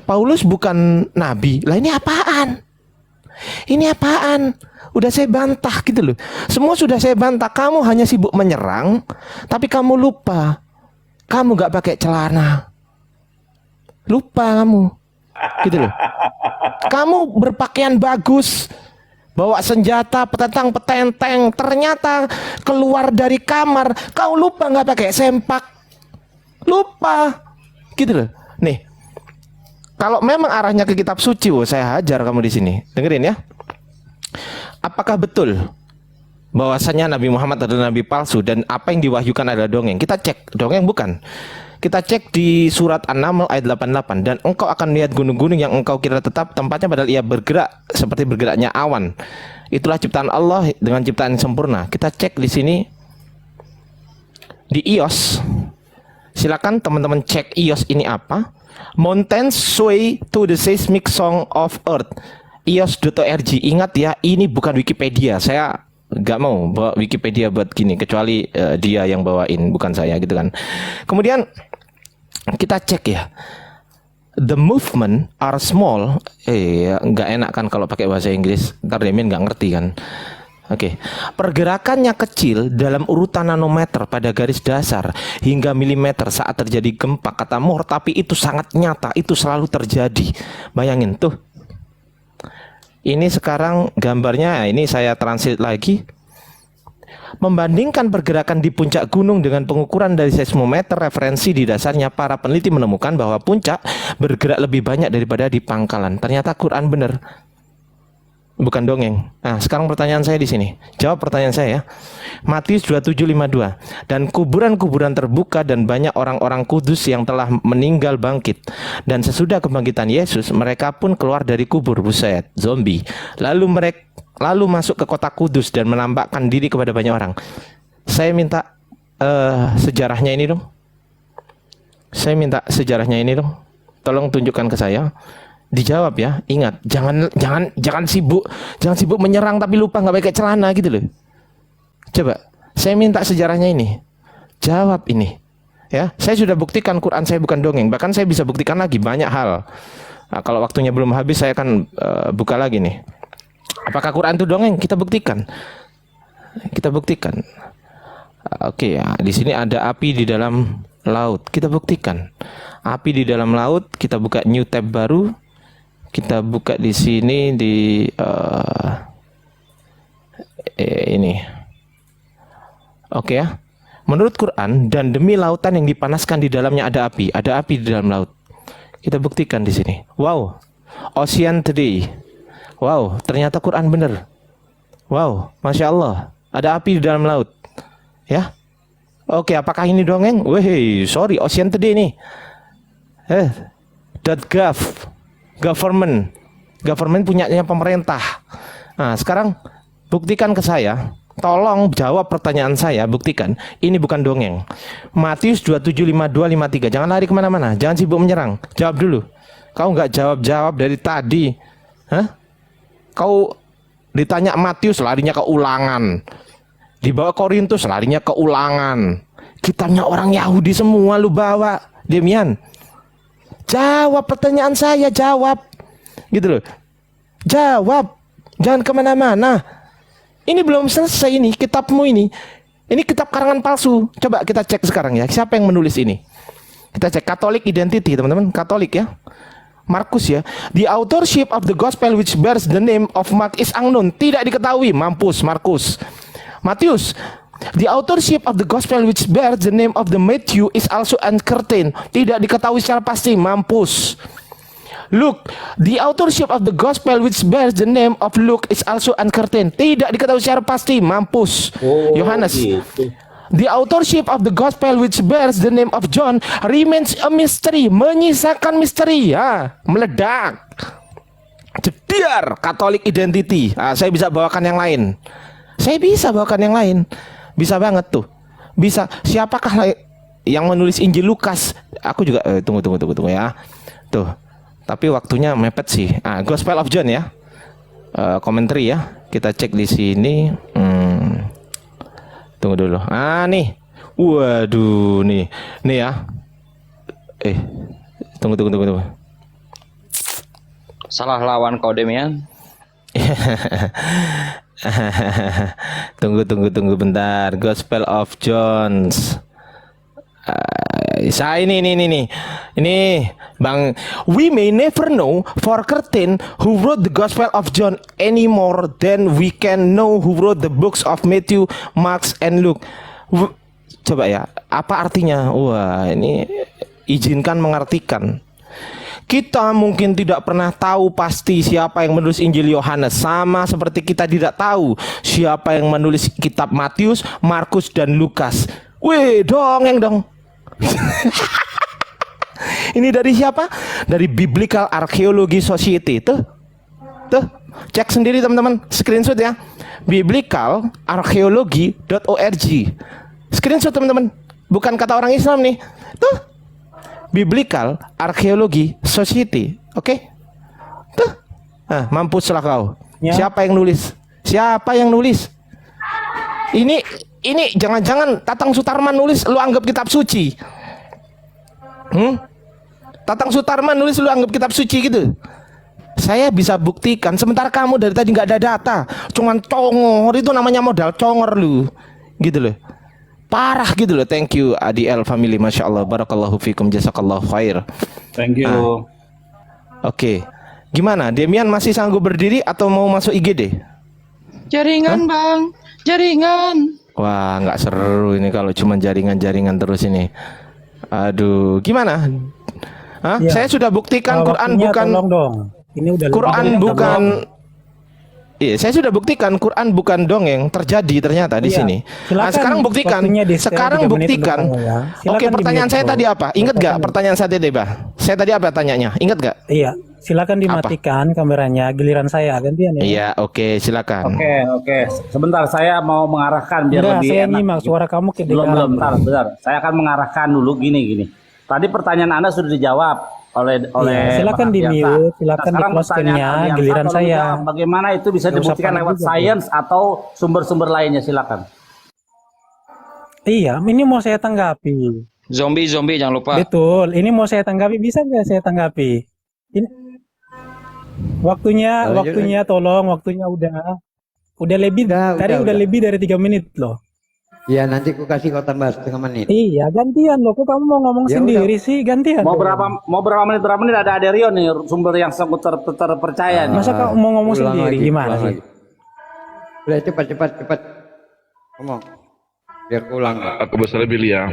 Paulus bukan nabi. Lah ini apaan? Ini apaan? Udah saya bantah gitu loh. Semua sudah saya bantah. Kamu hanya sibuk menyerang, tapi kamu lupa. Kamu gak pakai celana. Lupa kamu. Gitu loh. Kamu berpakaian bagus. Bawa senjata, petentang-petenteng. Ternyata keluar dari kamar. Kau lupa gak pakai sempak. Lupa. Gitu loh. Nih. Kalau memang arahnya ke kitab suci, saya hajar kamu di sini. Dengerin ya. Apakah betul bahwasanya Nabi Muhammad adalah nabi palsu dan apa yang diwahyukan adalah dongeng? Kita cek, dongeng bukan. Kita cek di surat An-Naml ayat 88. Dan engkau akan melihat gunung-gunung yang engkau kira tetap tempatnya padahal ia bergerak seperti bergeraknya awan. Itulah ciptaan Allah dengan ciptaan yang sempurna. Kita cek di sini di iOS. Silakan teman-teman cek iOS ini apa. Mountains sway to the seismic song of earth. iOS.org. Ingat ya, ini bukan Wikipedia. Saya nggak mau bawa Wikipedia buat gini, kecuali dia yang bawain, bukan saya gitu kan. Kemudian kita cek ya. The movement are small. Nggak enak kan kalau pakai bahasa Inggris. Ntar Demian nggak ngerti kan. Oke, pergerakannya kecil dalam urutan nanometer pada garis dasar hingga milimeter saat terjadi gempa, kata Moore, tapi itu sangat nyata, itu selalu terjadi. Bayangin tuh. Ini sekarang gambarnya, ini saya translate lagi. Membandingkan pergerakan di puncak gunung dengan pengukuran dari seismometer referensi di dasarnya, para peneliti menemukan bahwa puncak bergerak lebih banyak daripada di pangkalan. Ternyata Quran benar. Bukan dongeng. Nah, sekarang pertanyaan saya di sini. Jawab pertanyaan saya ya. Matius 27:52. Dan kuburan-kuburan terbuka dan banyak orang-orang kudus yang telah meninggal bangkit. Dan sesudah kebangkitan Yesus, mereka pun keluar dari kubur. Buset, zombie. Lalu masuk ke kota kudus dan menampakkan diri kepada banyak orang. Saya minta sejarahnya ini dong. Saya minta sejarahnya ini dong. Tolong tunjukkan ke saya. Dijawab ya, ingat, jangan sibuk menyerang tapi lupa nggak pakai celana gitu loh. Coba, saya minta sejarahnya ini, jawab ini, ya. Saya sudah buktikan Quran saya bukan dongeng, bahkan saya bisa buktikan lagi banyak hal. Nah, kalau waktunya belum habis, saya akan buka lagi nih. Apakah Quran itu dongeng? Kita buktikan. Oke ya, di sini ada api di dalam laut. Kita buktikan. Api di dalam laut. Kita buka new tab baru. Kita buka di sini di ini. Oke ya. Menurut Quran, dan demi lautan yang dipanaskan di dalamnya ada api. Ada api di dalam laut. Kita buktikan di sini. Wow. Ocean today. Wow, ternyata Quran benar. Wow, Masya Allah. Ada api di dalam laut. Ya. Oke, apakah ini dongeng? Weh, sorry, Ocean today nih. .gov, government punyanya pemerintah. Nah, sekarang buktikan ke saya, tolong jawab pertanyaan saya, buktikan ini bukan dongeng. Matius 27:52-53. Jangan lari kemana-mana, jangan sibuk menyerang. Jawab dulu. Kau nggak jawab dari tadi. Kau ditanya Matius, larinya ke Ulangan. Dibawa Korintus, larinya ke Ulangan. Kitabnya orang Yahudi semua lu bawa, Demian. Jawab pertanyaan saya, jawab. Gitu loh. Jawab. Jangan kemana-mana. Ini belum selesai ini, kitabmu ini. Ini kitab karangan palsu. Coba kita cek sekarang ya, siapa yang menulis ini. Kita cek Catholic Identity, teman-teman. Katolik ya. Markus ya. The authorship of the gospel which bears the name of Mark is unknown. Tidak diketahui. Mampus, Markus. Matius. The authorship of the gospel which bears the name of the Matthew is also uncertain. Tidak diketahui secara pasti. Mampus. Luke. The authorship of the gospel which bears the name of Luke is also uncertain. Tidak diketahui secara pasti. Mampus. Yohanes. The authorship of the gospel which bears the name of John remains a mystery. Menyisakan misteri. Meledak. Jedar. Catholic Identity. Saya bisa bawakan yang lain. Saya bisa bawakan yang lain. Bisa banget tuh. Bisa. Siapakah yang menulis Injil Lukas? Aku juga tunggu ya. Tuh. Tapi waktunya mepet sih. Gospel of John ya. Commentary ya. Kita cek di sini. Tunggu dulu. Nih. Waduh, nih. Nih ya. Tunggu. Salah lawan kau, Demian. Tunggu bentar. Gospel of John. Saya ini Bang, we may never know for certain who wrote the Gospel of John any more than we can know who wrote the books of Matthew, Mark, and Luke. Coba ya, apa artinya? Wah, ini izinkan mengartikan. Kita mungkin tidak pernah tahu pasti siapa yang menulis Injil Yohanes, sama seperti kita tidak tahu siapa yang menulis kitab Matius, Markus, dan Lukas. Wih, dongeng dong. Ini dari siapa? Dari Biblical Archaeology Society. Tuh, cek sendiri teman-teman, screenshot ya. Biblicalarchaeology.org. Screenshot teman-teman. Bukan kata orang Islam nih. Tuh, Biblical Archaeology Society. Oke? Tuh. Mampuslah kau. Ya. Siapa yang nulis? Ini jangan-jangan Tatang Sutarman nulis lu anggap kitab suci. Tatang Sutarman nulis lu anggap kitab suci gitu. Saya bisa buktikan. Sementara kamu dari tadi nggak ada data, cuman congor. Itu namanya modal congor lu, gitu loh. Parah gitu loh. Thank you ADL family, masya Allah, barakallahu fikum, jazakallahu khair. Thank you. Oke. Gimana? Demian masih sanggup berdiri atau mau masuk IGD? Jaringan, Bang. Jaringan. Wah, nggak seru ini kalau cuma jaringan-jaringan terus ini. Aduh, gimana? Ya. Saya sudah buktikan Quran bukan dong. Ini udah Quran bukan. Iya, saya sudah buktikan Quran bukan dongeng, terjadi ternyata di sini. Sekarang buktikan. Oke, pertanyaan saya tadi apa? Ingat gak pertanyaan saya tadi, Bah? Saya tadi apa tanyanya? Ingat gak? Iya. Silakan dimatikan kameranya, giliran saya gantian ya. Iya, oke, silakan. Oke. Sebentar, saya mau mengarahkan biar lebih saya enak. nyimak suara kamu kedengaran. Belum, bentar. Saya akan mengarahkan dulu gini. Tadi pertanyaan Anda sudah dijawab oleh silakan di mute, silakan di close nya, giliran saya. Bagaimana itu bisa dibuktikan lewat sains atau sumber-sumber lainnya, silakan. Iya, ini mau saya tanggapi. Zombie jangan lupa. Betul, ini mau saya tanggapi, bisa nggak saya tanggapi? Ini waktunya tolong, waktunya udah lebih udah lebih dari 3 menit loh. Iya, nanti aku kasih kau tambah setengah menit. Iya, gantian loh. Kok kamu mau ngomong sendiri sih? Gantian. Mau berapa menit ada Aderion nih, sumber yang sangat terpercaya nih. Masa kamu mau ngomong sendiri gimana sih? Udah cepat. Ngomong. Biar aku ulang. Aku bisa lebih lihat.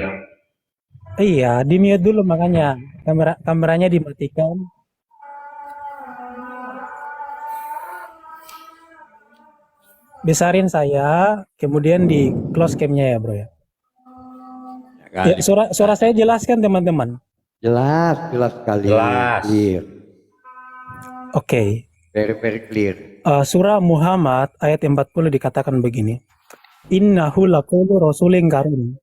Iya, di mute dulu makanya. Kameranya dimatikan. Besarin saya, kemudian di close cam-nya ya bro ya. Ya, suara saya jelaskan teman-teman. Jelas sekali. Jelas. Clear. Oke. Very clear. Surah Muhammad ayat 40 dikatakan begini. Innahu laqawlu rasulin karim.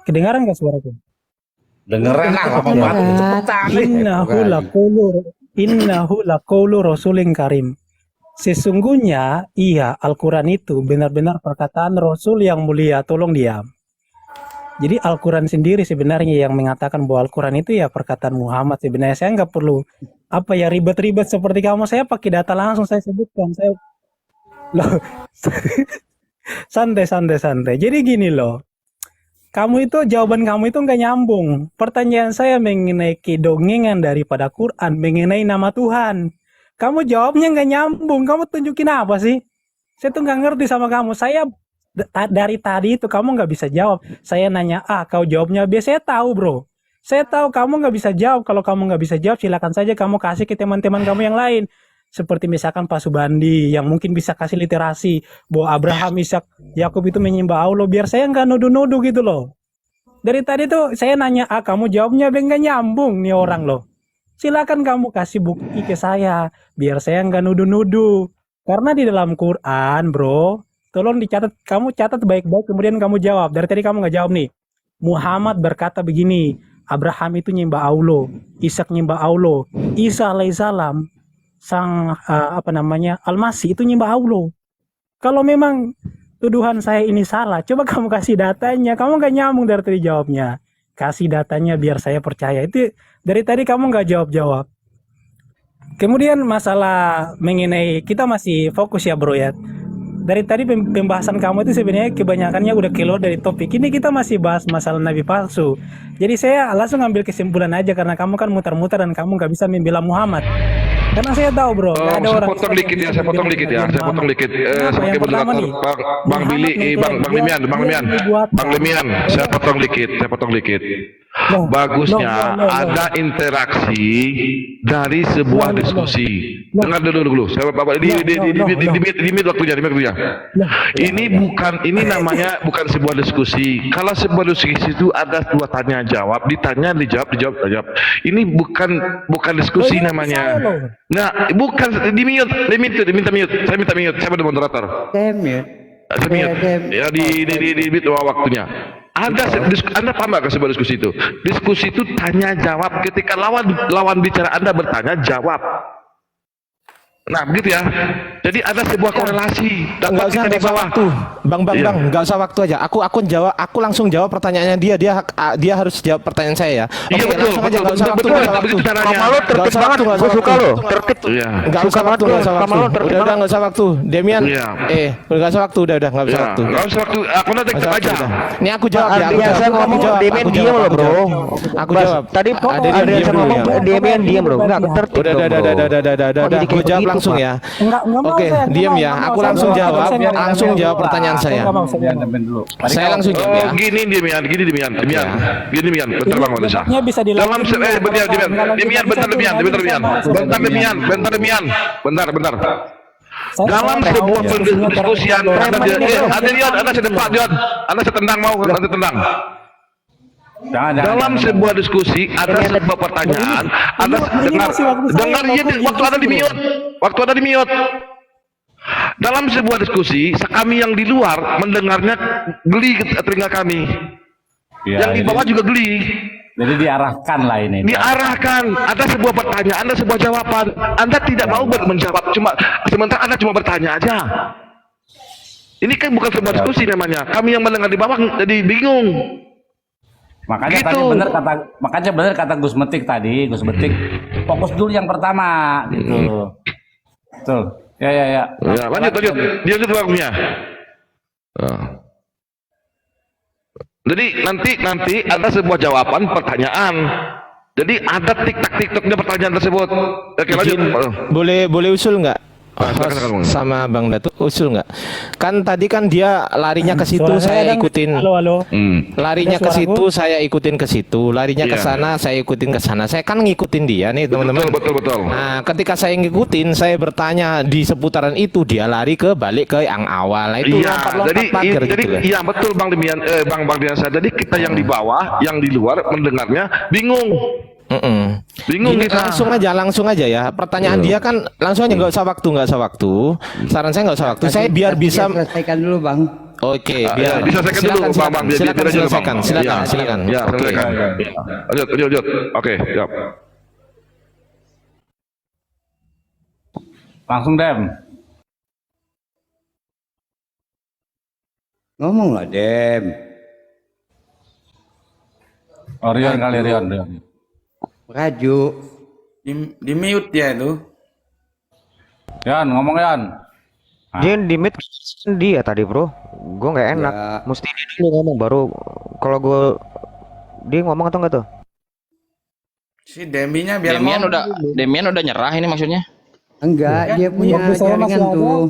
Kedengaran gak suaraku? Dengerin lah, ngomong cepetan. Innahu laqawlu rasulin karim. Sesungguhnya Al-Quran itu benar-benar perkataan Rasul yang mulia. Tolong diam. Jadi Al-Quran sendiri sebenarnya yang mengatakan bahwa Al-Quran itu ya perkataan Muhammad. Sebenarnya saya nggak perlu ribet-ribet seperti kamu. Saya pakai data langsung saya sebutkan. Loh, santai. Jadi gini loh. Jawaban kamu itu nggak nyambung. Pertanyaan saya mengenai kedongengan daripada Quran, mengenai nama Tuhan. Kamu jawabnya nggak nyambung. Kamu tunjukin apa sih? Saya tuh nggak ngerti sama kamu. Dari tadi itu kamu nggak bisa jawab. Saya nanya A, kau jawabnya B. Saya tahu bro. Saya tahu kamu nggak bisa jawab. Kalau kamu nggak bisa jawab, silakan saja kamu kasih ke teman-teman kamu yang lain. Seperti misalkan Pak Subandi yang mungkin bisa kasih literasi bahwa Abraham, Ishak, Yakub itu menyembah Allah. Biar saya nggak nuduh-nuduh gitu loh. Dari tadi tuh saya nanya A, kamu jawabnya B, nggak nyambung nih orang loh. Silakan kamu kasih bukti ke saya. Biar saya nggak nuduh-nuduh. Karena di dalam Quran bro, tolong dicatat, kamu catat baik-baik kemudian kamu jawab. Dari tadi kamu nggak jawab nih. Muhammad berkata begini, Abraham itu nyembah Allah, Ishak nyembah Allah, Isa alaihissalam sang Al-Masih itu nyembah Allah. Kalau memang tuduhan saya ini salah, coba kamu kasih datanya. Kamu nggak nyambung dari tadi jawabnya. Kasih datanya biar saya percaya. Itu dari tadi kamu nggak jawab-jawab. Kemudian masalah mengenai, kita masih fokus ya bro ya. Dari tadi pembahasan kamu itu sebenarnya kebanyakannya udah keluar dari topik. Ini kita masih bahas masalah nabi palsu. Jadi saya langsung ambil kesimpulan aja karena kamu kan muter-muter dan kamu nggak bisa membela Muhammad. Karena saya tahu bro, nggak ada saya orang. potong dikit ya, saya potong dikit. Sebagai moderator, Bang Billy, Bang Lemian, saya potong dikit. Bagusnya ada interaksi dari sebuah diskusi. Dengar dulu. Saya di mute waktunya. Ini namanya bukan sebuah diskusi. Kalau sebuah diskusi itu ada dua tanya jawab, ditanya dijawab. Ini bukan diskusi namanya. Nah, bukan di mute. Minta mute. Saya minta mute. Saya pada moderator. Saya mute. Ya di mute waktunya. Anda paham nggak sebuah diskusi itu? Diskusi itu tanya jawab. Ketika lawan bicara Anda bertanya jawab. Nah begitu ya. Jadi ada sebuah korelasi. Nggak usah waktu, bang, nggak usah waktu aja. Aku langsung jawab pertanyaannya dia. Dia harus jawab pertanyaan saya ya. Iya betul. Nggak usah waktu. Kamu tertib banget, gue suka lo. Tertib. Nggak usah waktu. Udah nggak usah waktu. Demian. Nggak usah waktu. Udah nggak usah waktu. Nggak usah waktu. Aku nanti aja. Ini aku jawab ya. Biasa ngomong Demian diam loh bro. Aku jawab. Tadi Adrian ngomong Demian diam loh. Nggak tertib. Udah. Gue jawab langsung ya. Oke, diam ya. Aku langsung jawab pertanyaan saya. Saya langsung jawab ya. Gini Demian. Bentar Bang Malaysia. Bisa Dalam bentar. Dalam sebuah pendiskusian Anda sedepak Anda setendang mau nanti tendang. Dalam sebuah diskusi ada sebuah pertanyaan, dengar waktu ada di mute. Dalam sebuah diskusi, kami yang di luar mendengarnya geli ke telinga kami. Yang di bawah juga geli. Jadi diarahkan lah ini. Diarahkan, ada sebuah pertanyaan, ada sebuah jawaban. Anda tidak mau menjawab, sementara Anda cuma bertanya aja. Ini kan bukan sebuah diskusi namanya. Kami yang mendengar di bawah jadi bingung. Makanya gitu. Tadi benar kata Gus Metik tadi. Gus Metik fokus dulu yang pertama gitu. Betul. Ya. Ya, lanjut. Dia itu waktunya. Jadi nanti ada sebuah jawaban pertanyaan. Jadi ada TikToknya pertanyaan tersebut. Oke, lanjut. Boleh usul nggak? sama Bang Datu usul nggak? Kan tadi kan dia larinya ke situ, Suara saya dang. ikutin. Halo. Larinya Ada ke suaraku? situ, saya ikutin ke situ. Larinya ke Iya. sana, saya ikutin ke sana. Saya kan ngikutin dia nih, teman-teman. Betul. Nah, ketika saya ngikutin, saya bertanya di seputaran itu, dia lari balik ke yang awal. Nah, itu Iya, lompat-lompat pagar jadi gitu lah. iya betul Bang Demian, Bang Diansa. Jadi kita yang di bawah, yang di luar mendengarnya bingung. Bingung Gini, kita. langsung aja ya. Pertanyaan dia kan langsung aja, nggak usah waktu. Saran saya nggak usah waktu. Saya biar bisa. selesaikan dulu bang. Oke, Ya, biar diselesaikan dulu Bang. silakan selesaikan. Ya, Oke. selesaikan. Lanjut. Oke, siap. Langsung Dem. Ngomong lah Dem. Oh, Rion kali Rion. Raju. Di mute dia itu. Yan, ngomong Yan. Dia di mid dia tadi bro, gue nggak enak. Ya. Mesti dia dulu ngomong baru. Kalau gue dia ngomong atau enggak tuh? Si Deminya biar Demian udah nyerah ini maksudnya. Enggak, dia punya jaringan tuh.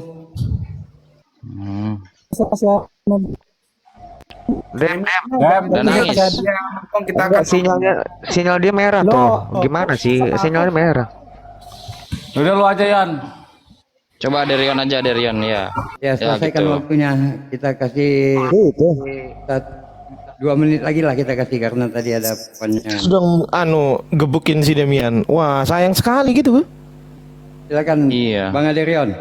Dem, Dan nangis. Dia ngomong, kita akan sinyal dia merah tuh. Gimana sih? Sinyalnya merah. Udah lu aja Yan. Coba Derion aja Derion ya. Ya selesaikan gitu. waktunya. Kita kasih 2 menit lagi lah kita kasih karena tadi ada pertanyaan. Sudah gebukin si Demian. Wah, sayang sekali gitu. Silakan Iya. Bang Aderion.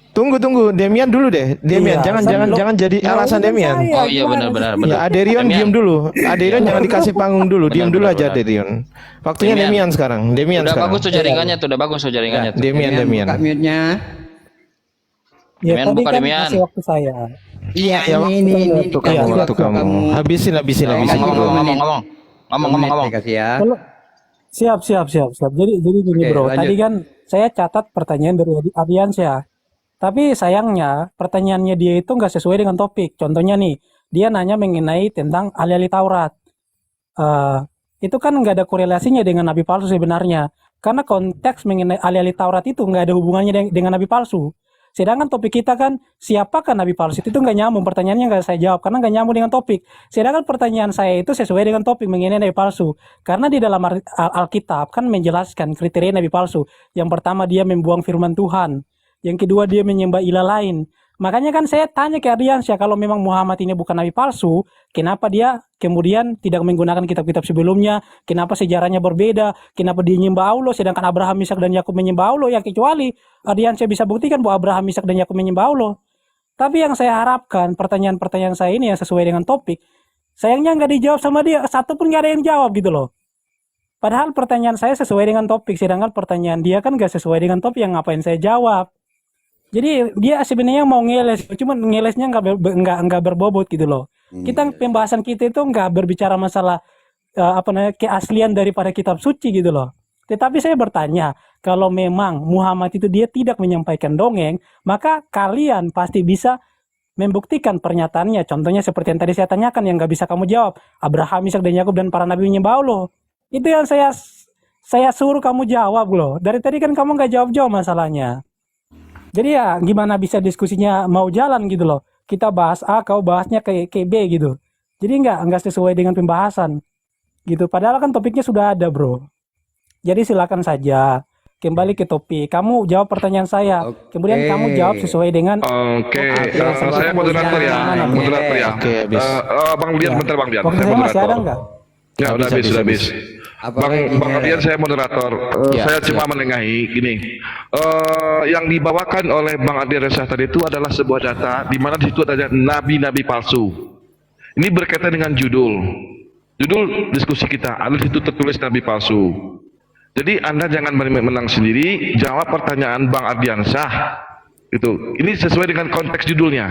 Tunggu, Demian dulu deh. Demian, Iya, jangan jadi alasan Demian. Oh iya benar. Ya, Aderion Demian. diem dulu. Aderion jangan dikasih panggung dulu. Diem dulu aja benar. Aderion. Waktunya Demian. Demian sekarang. Demian Udah sekarang. bagus tuh jaringannya tuh, udah bagus tuh jaringannya tuh. Demian. Buka mute-nya. Ya, Demian, tadi buka kan Demian. kasih waktu saya. Iya, Ya, ini Waktu kamu. Habisin Ngomong. Saya kasih ya. Kalau- Siap. Jadi gini Oke, bro, lanjut. tadi kan saya catat pertanyaan dari Ardiansyah. Tapi sayangnya pertanyaannya dia itu nggak sesuai dengan topik. Contohnya nih, dia nanya mengenai tentang ahli-ahli Taurat. Itu kan nggak ada korelasinya dengan nabi palsu sebenarnya. Karena konteks mengenai ahli-ahli Taurat itu nggak ada hubungannya dengan nabi palsu. Sedangkan topik kita kan siapakah nabi palsu itu nggak nyambung. Pertanyaannya nggak saya jawab karena nggak nyambung dengan topik. Sedangkan pertanyaan saya itu sesuai dengan topik mengenai nabi palsu. Karena di dalam Alkitab kan menjelaskan kriteria nabi palsu. Yang pertama dia membuang firman Tuhan. Yang kedua dia menyembah ilah lain. Makanya kan saya tanya ke Ardiansyah, kalau memang Muhammad ini bukan nabi palsu, kenapa dia kemudian tidak menggunakan kitab-kitab sebelumnya? Kenapa sejarahnya berbeda? Kenapa dia menyembah Allah sedangkan Abraham, Ishak dan Yakub menyembah Allah? Ya kecuali Ardiansyah bisa buktikan bahwa Abraham, Ishak dan Yakub menyembah Allah. Tapi yang saya harapkan pertanyaan-pertanyaan saya ini yang sesuai dengan topik, sayangnya nggak dijawab sama dia, satu pun nggak ada yang jawab gitu loh. Padahal pertanyaan saya sesuai dengan topik, sedangkan pertanyaan dia kan nggak sesuai dengan topik, yang ngapain saya jawab? Jadi dia sebenarnya mau ngeles, cuma ngelesnya nggak berbobot gitu loh. Kita pembahasan kita itu nggak berbicara masalah keaslian daripada kitab suci gitu loh. Tetapi saya bertanya, kalau memang Muhammad itu dia tidak menyampaikan dongeng, maka kalian pasti bisa membuktikan pernyataannya. Contohnya seperti yang tadi saya tanyakan yang nggak bisa kamu jawab. Abraham, Ishak dan Yakub dan para nabi menyembah Allah. Itu yang saya suruh kamu jawab loh. Dari tadi kan kamu nggak jawab-jawab masalahnya. Jadi ya gimana bisa diskusinya mau jalan gitu loh. Kita bahas A, kau bahasnya ke B gitu. Jadi nggak sesuai dengan pembahasan gitu. Padahal kan topiknya sudah ada bro. Jadi silakan saja kembali ke topik. Kamu jawab pertanyaan saya. Kemudian kamu jawab sesuai dengan. Oke, saya moderator ya. Oke, habis. Bang Dian, bentar Bang Dian. Waktu Saya saya masih ada moderator. nggak? Ya, udah habis. Bang Dian, saya moderator. Saya cuma menengahi gini. Yang dibawakan oleh Bang Ardiansyah tadi itu adalah sebuah data di mana di situ ada nabi-nabi palsu. Ini berkaitan dengan judul diskusi kita. Ada di situ tertulis nabi palsu. Jadi Anda jangan menang sendiri, jawab pertanyaan Bang Ardiansyah. Itu. Ini sesuai dengan konteks judulnya.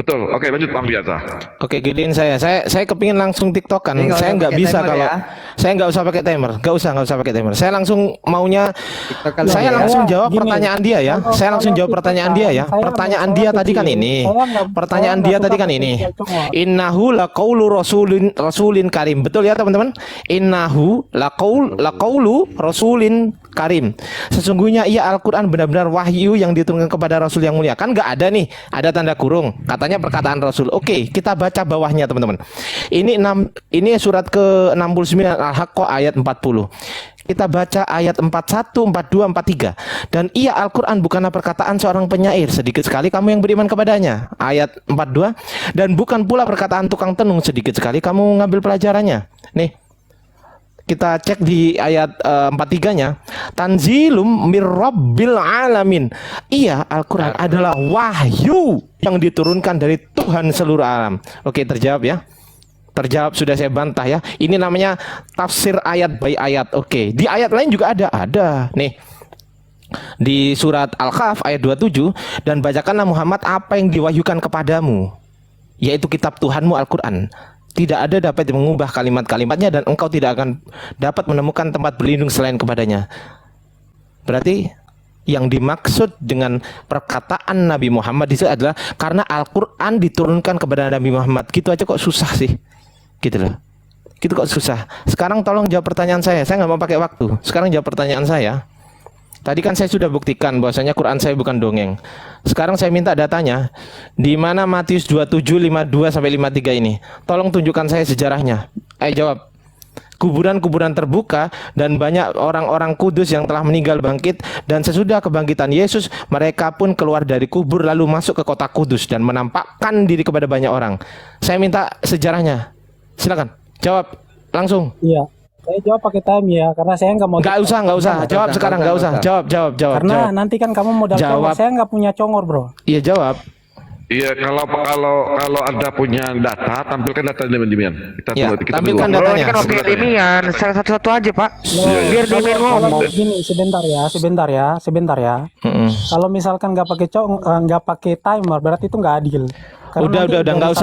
Betul. Oke, lanjut Bang Biasa. Oke, gedein saya kepingin langsung tiktokan. Ini nggak Saya usah nggak pakai bisa timer kalau ya. saya nggak usah pakai timer. Nggak usah pakai timer. Saya langsung maunya Tiktokan saya dulu ya. langsung jawab Gini, pertanyaan dia ya. kalau- Saya langsung kalau jawab pertanyaan dia ya. saya- Pertanyaan saya dia tadi kan kecil. ini. Saya Pertanyaan nggak dia suka tadi kan pakai ini. cowok. Innahu laqaulu rasulin karim. Betul ya teman-teman? Innahu laqaulu rasulin karim. Sesungguhnya ia Al-Qur'an benar-benar wahyu yang diturunkan kepada Rasul yang mulia. Kan nggak ada nih, ada tanda kurung. Katanya perkataan Rasul. Oke, kita baca bawahnya teman-teman. Ini surat ke-69 Al-Haqqah ayat 40. Kita baca ayat 41, 42, 43. Dan ia Al-Quran bukanlah perkataan seorang penyair. Sedikit sekali kamu yang beriman kepadanya. Ayat 42. Dan bukan pula perkataan tukang tenung. Sedikit sekali kamu ngambil pelajarannya. Nih, kita cek di ayat 43-nya. Tanzilum mir rabbil alamin. Ia Al-Quran adalah wahyu yang diturunkan dari Tuhan seluruh alam. Oke, terjawab ya. Terjawab, sudah saya bantah ya. Ini namanya tafsir ayat by ayat. Oke, di ayat lain juga ada. Nih, di surat Al-Kahf ayat 27. Dan bacakanlah Muhammad apa yang diwahyukan kepadamu, yaitu kitab Tuhanmu Al-Quran. Tidak ada dapat mengubah kalimat-kalimatnya, dan engkau tidak akan dapat menemukan tempat berlindung selain kepadanya. Berarti yang dimaksud dengan perkataan Nabi Muhammad itu adalah karena Al-Quran diturunkan kepada Nabi Muhammad. Gitu aja kok susah sih. Gitu loh. Gitu kok susah. Sekarang tolong jawab pertanyaan saya. Saya nggak mau pakai waktu. Sekarang jawab pertanyaan saya. Tadi kan saya sudah buktikan bahwasanya Quran saya bukan dongeng. Sekarang saya minta datanya. Di mana Matius 27, 52 sampai 53 ini? Tolong tunjukkan saya sejarahnya. Ayo jawab. Kuburan-kuburan terbuka dan banyak orang-orang kudus yang telah meninggal bangkit, dan sesudah kebangkitan Yesus mereka pun keluar dari kubur lalu masuk ke kota kudus dan menampakkan diri kepada banyak orang. Saya minta sejarahnya. Silakan jawab langsung. Iya. Saya jawab pakai time ya, karena saya nggak mau. Nggak usah. Jawab sekarang, nggak usah. Jawab. Karena nanti kan kamu modal Jawab. congor, saya nggak punya congor bro. Iya, jawab. Iya, kalau Anda punya data, tampilkan data Demian. Ya, kita tampilkan dulu. datanya. Kan oke Demian, salah satu-satu aja Pak. Biar Kalau Demian ngomong. gini, sebentar ya. Kalau misalkan nggak pakai timer, berarti itu nggak adil. Karena Udah, nanti dari nggak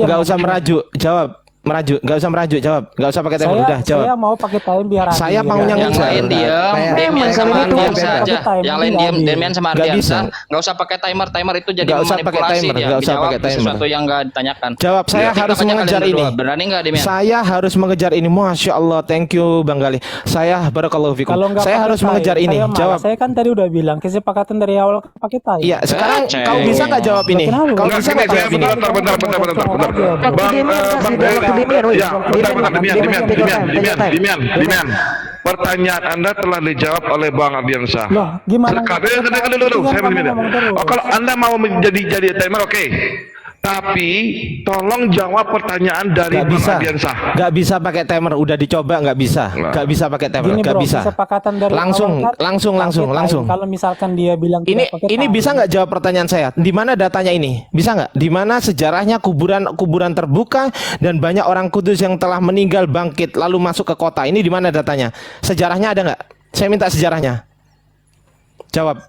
dia usah merajuk. Jawab. Nggak usah merajuk. Jawab. Nggak usah pakai timer. Udah, jawab. Saya mau pakai time biar adil. Saya maunya Yang ngejar. lain diam, Demian sama Ardiansa aja. Yang lain diam, Demian sama Nggak Ardiansa. bisa. Nggak usah pakai timer itu jadi Nggak usah pakai memanipulasi timer, dia. nggak usah Dijawab pakai timer. sesuatu yang nggak ditanyakan. Jawab. Saya TikTok harus aja kalian mengejar berdua. ini. Berani nggak Demian? Saya harus mengejar ini. Masya Allah, thank you Bang Gali. Saya barakallahu fikum. Kalau nggak Saya pakai harus time, mengejar ini. saya marah. Jawab. Saya kan tadi udah bilang kesepakatan dari awal pakai time. Iya, sekarang Cek. kau bisa nggak jawab ini? Kenapa? Kau Enggak, bisa gini, nggak saya jawab ini? bentar. Bang, Demian. Pertanyaan Anda telah dijawab oleh Bang Ardiansa. Loh, gimana? Sekarang dulu. Saya begini. Oh, kalau Anda mau menjadi timer, oke. Tapi tolong jawab pertanyaan dari Nggak Bang bisa. Ardiansa. Nggak bisa pakai timer. Udah dicoba nggak bisa. Nggak bisa pakai timer. Gini Nggak bro, bisa. kesepakatan dari Langsung, awal kan pakai time. Kalau misalkan dia bilang Ini tidak pakai ini time, bisa nggak jawab pertanyaan saya? Di mana datanya ini? Bisa nggak? Di mana sejarahnya kuburan terbuka dan banyak orang kudus yang telah meninggal bangkit lalu masuk ke kota? Ini di mana datanya? Sejarahnya ada nggak? Saya minta sejarahnya. Jawab.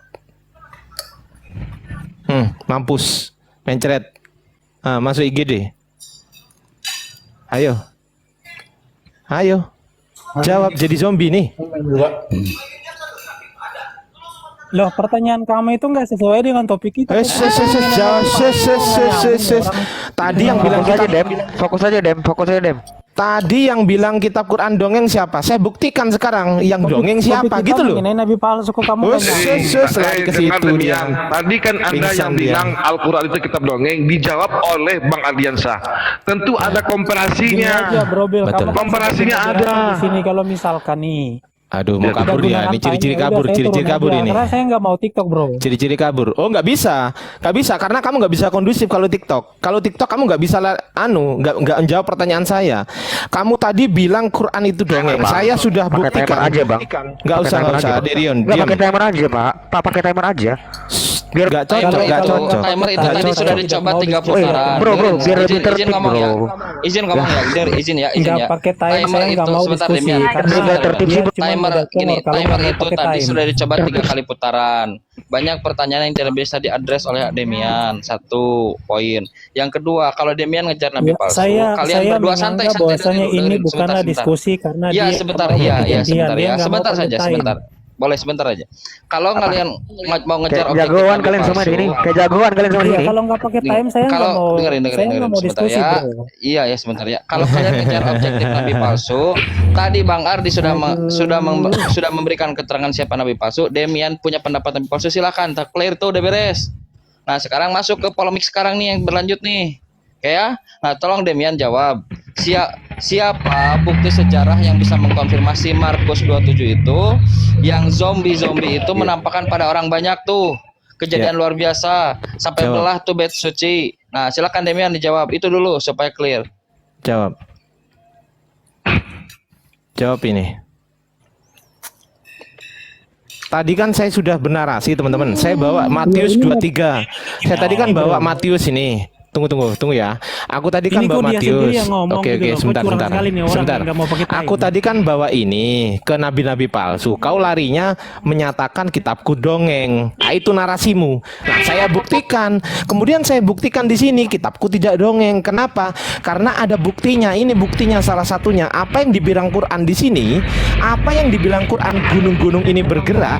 Mampus. Mencret. Masuk IGD. Ayo. Jawab, jadi zombie nih. Loh, pertanyaan kamu itu nggak sesuai dengan topik kita. Tadi yang bilang Fokus aja Dem. Tadi yang bilang kitab Quran dongeng siapa? Saya buktikan sekarang yang dongeng siapa gitu loh. Mengenai Nabi palsu kok kamu Lari ke situ dia. Tadi kan Anda yang Pingsan dia. bilang Al-Quran itu kitab dongeng, dijawab oleh Bang Ardiansa. Tentu ada Gini komparasinya. aja bro Bel, Betul. kamu kan Komparasinya seperti ada. di sini kalau misalkan nih. Aduh, mau kabur dia. Ini ciri-ciri kabur, ini. Karena saya nggak mau TikTok bro. Ciri-ciri kabur. Oh, nggak bisa karena kamu nggak bisa kondusif kalau TikTok. Kalau TikTok kamu nggak bisa nggak menjawab pertanyaan saya. Kamu tadi bilang Quran itu dongeng. Saya sudah Pakai buktikan. timer aja, Bang. Nggak usah, Derion. Nggak Diam. pakai timer aja, Pak. Pakai timer aja. Biar Nggak cocok, Kalau- nggak kalau- cocok. Timer itu Nggak tadi cocok. sudah dicoba 3 Mau putaran. bro, Dengerin, biar lebih izin tertib, ngomong ya. bro. Izin ngomong ya. Izin ya, izin Nggak ya. pakai time, saya nggak mau sebentar, diskusi. Demian. Karena Nggak tertib sih, dia bro. cuma Timer udah gini, kalau timer nggak itu pakai tadi time. sudah dicoba 3 kali putaran. Banyak pertanyaan yang tidak bisa diadres oleh Demian. 1 poin. Yang kedua, kalau Demian ngejar nabi Ya, palsu, saya kalian berdua santai menganggap bahwasanya dulu, ini dengerin, bukanlah sebentar. diskusi karena Ya dia sebentar, mau iya gantian, sebentar dia ya, nggak mau sebentar pakai saja, time. sebentar. Boleh sebentar aja. Kalau kalian mau ngejar Kayak objektif jagoan nabi kalian semua di palsu, sini. Kayak jagoan kalian semua di Iya, sini. kalau nggak pakai time saya nggak kalau mau, dengerin saya nggak mau sebentar diskusi, ya. bro. Iya ya sebentar ya. Kalau kalian ngejar objektif nabi palsu, tadi Bang Ardi sudah memberikan keterangan siapa nabi palsu. Demian punya pendapat nabi palsu, silakan. Clear tuh udah beres. Nah sekarang masuk ke polemik sekarang nih yang berlanjut nih. Oke ya. Nah tolong Demian jawab. Siapa bukti sejarah yang bisa mengkonfirmasi Markus 27 itu yang zombie itu menampakkan pada orang banyak tuh kejadian luar biasa sampai Jawab. belah tuh bait suci. Nah silakan Demian dijawab itu dulu supaya clear. Jawab. Jawab ini. Tadi kan saya sudah bernarasi teman-teman. Saya bawa Matius 23. Saya tadi kan bawa Matius ini. Tunggu ya. Aku tadi kan Ini bawa kok dia sendiri Matius. yang ngomong Oke, gitu loh. Kok sebentar. curang sekali nih orang Sebentar. yang nggak mau pakai time. Aku tadi kan bawa ini ke nabi-nabi palsu. Kau larinya menyatakan kitabku dongeng. Nah, itu narasimu. Nah, saya buktikan. Kemudian saya buktikan di sini kitabku tidak dongeng. Kenapa? Karena ada buktinya. Ini buktinya salah satunya. Apa yang dibilang Quran di sini? Apa yang dibilang Quran gunung-gunung ini bergerak?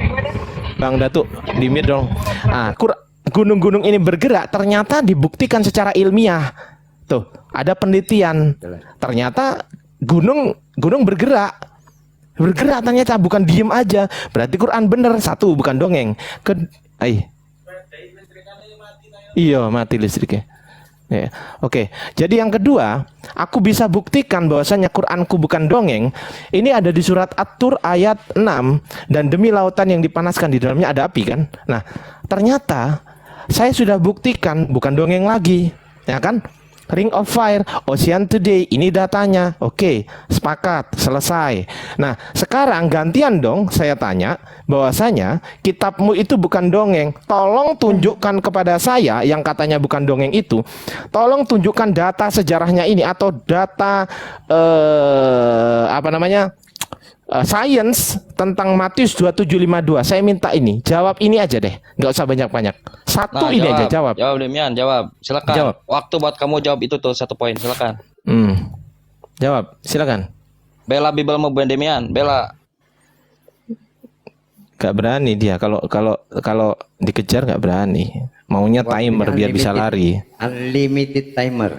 Bang Datuk, dimir dong. Ah, gunung-gunung ini bergerak ternyata dibuktikan secara ilmiah. Tuh, ada penelitian. Ternyata gunung bergerak. Bergerak ternyata bukan diem aja. Berarti Quran bener. 1, bukan dongeng. Iya, mati listriknya. Ya, oke. Jadi yang kedua, aku bisa buktikan bahwasanya Quranku bukan dongeng. Ini ada di surat At-Tur ayat 6, dan demi lautan yang dipanaskan di dalamnya ada api kan. Nah, ternyata saya sudah buktikan bukan dongeng lagi, ya kan? Ring of Fire, Ocean Today, ini datanya. Oke, sepakat, selesai. Nah, sekarang gantian dong saya tanya bahwasanya kitabmu itu bukan dongeng. Tolong tunjukkan kepada saya yang katanya bukan dongeng itu. Tolong tunjukkan data sejarahnya ini atau data science tentang Matius 27:52. Saya minta ini. Jawab ini aja deh. Nggak usah banyak-banyak. Satu ini aja jawab. Jawab Demian, jawab. Silakan. Jawab. Waktu buat kamu jawab itu tuh 1 poin, silakan. Jawab, silakan. Bela Bibelmu Demian, bela. Gak berani dia kalau dikejar gak berani. Maunya timer biar bisa lari. Unlimited timer.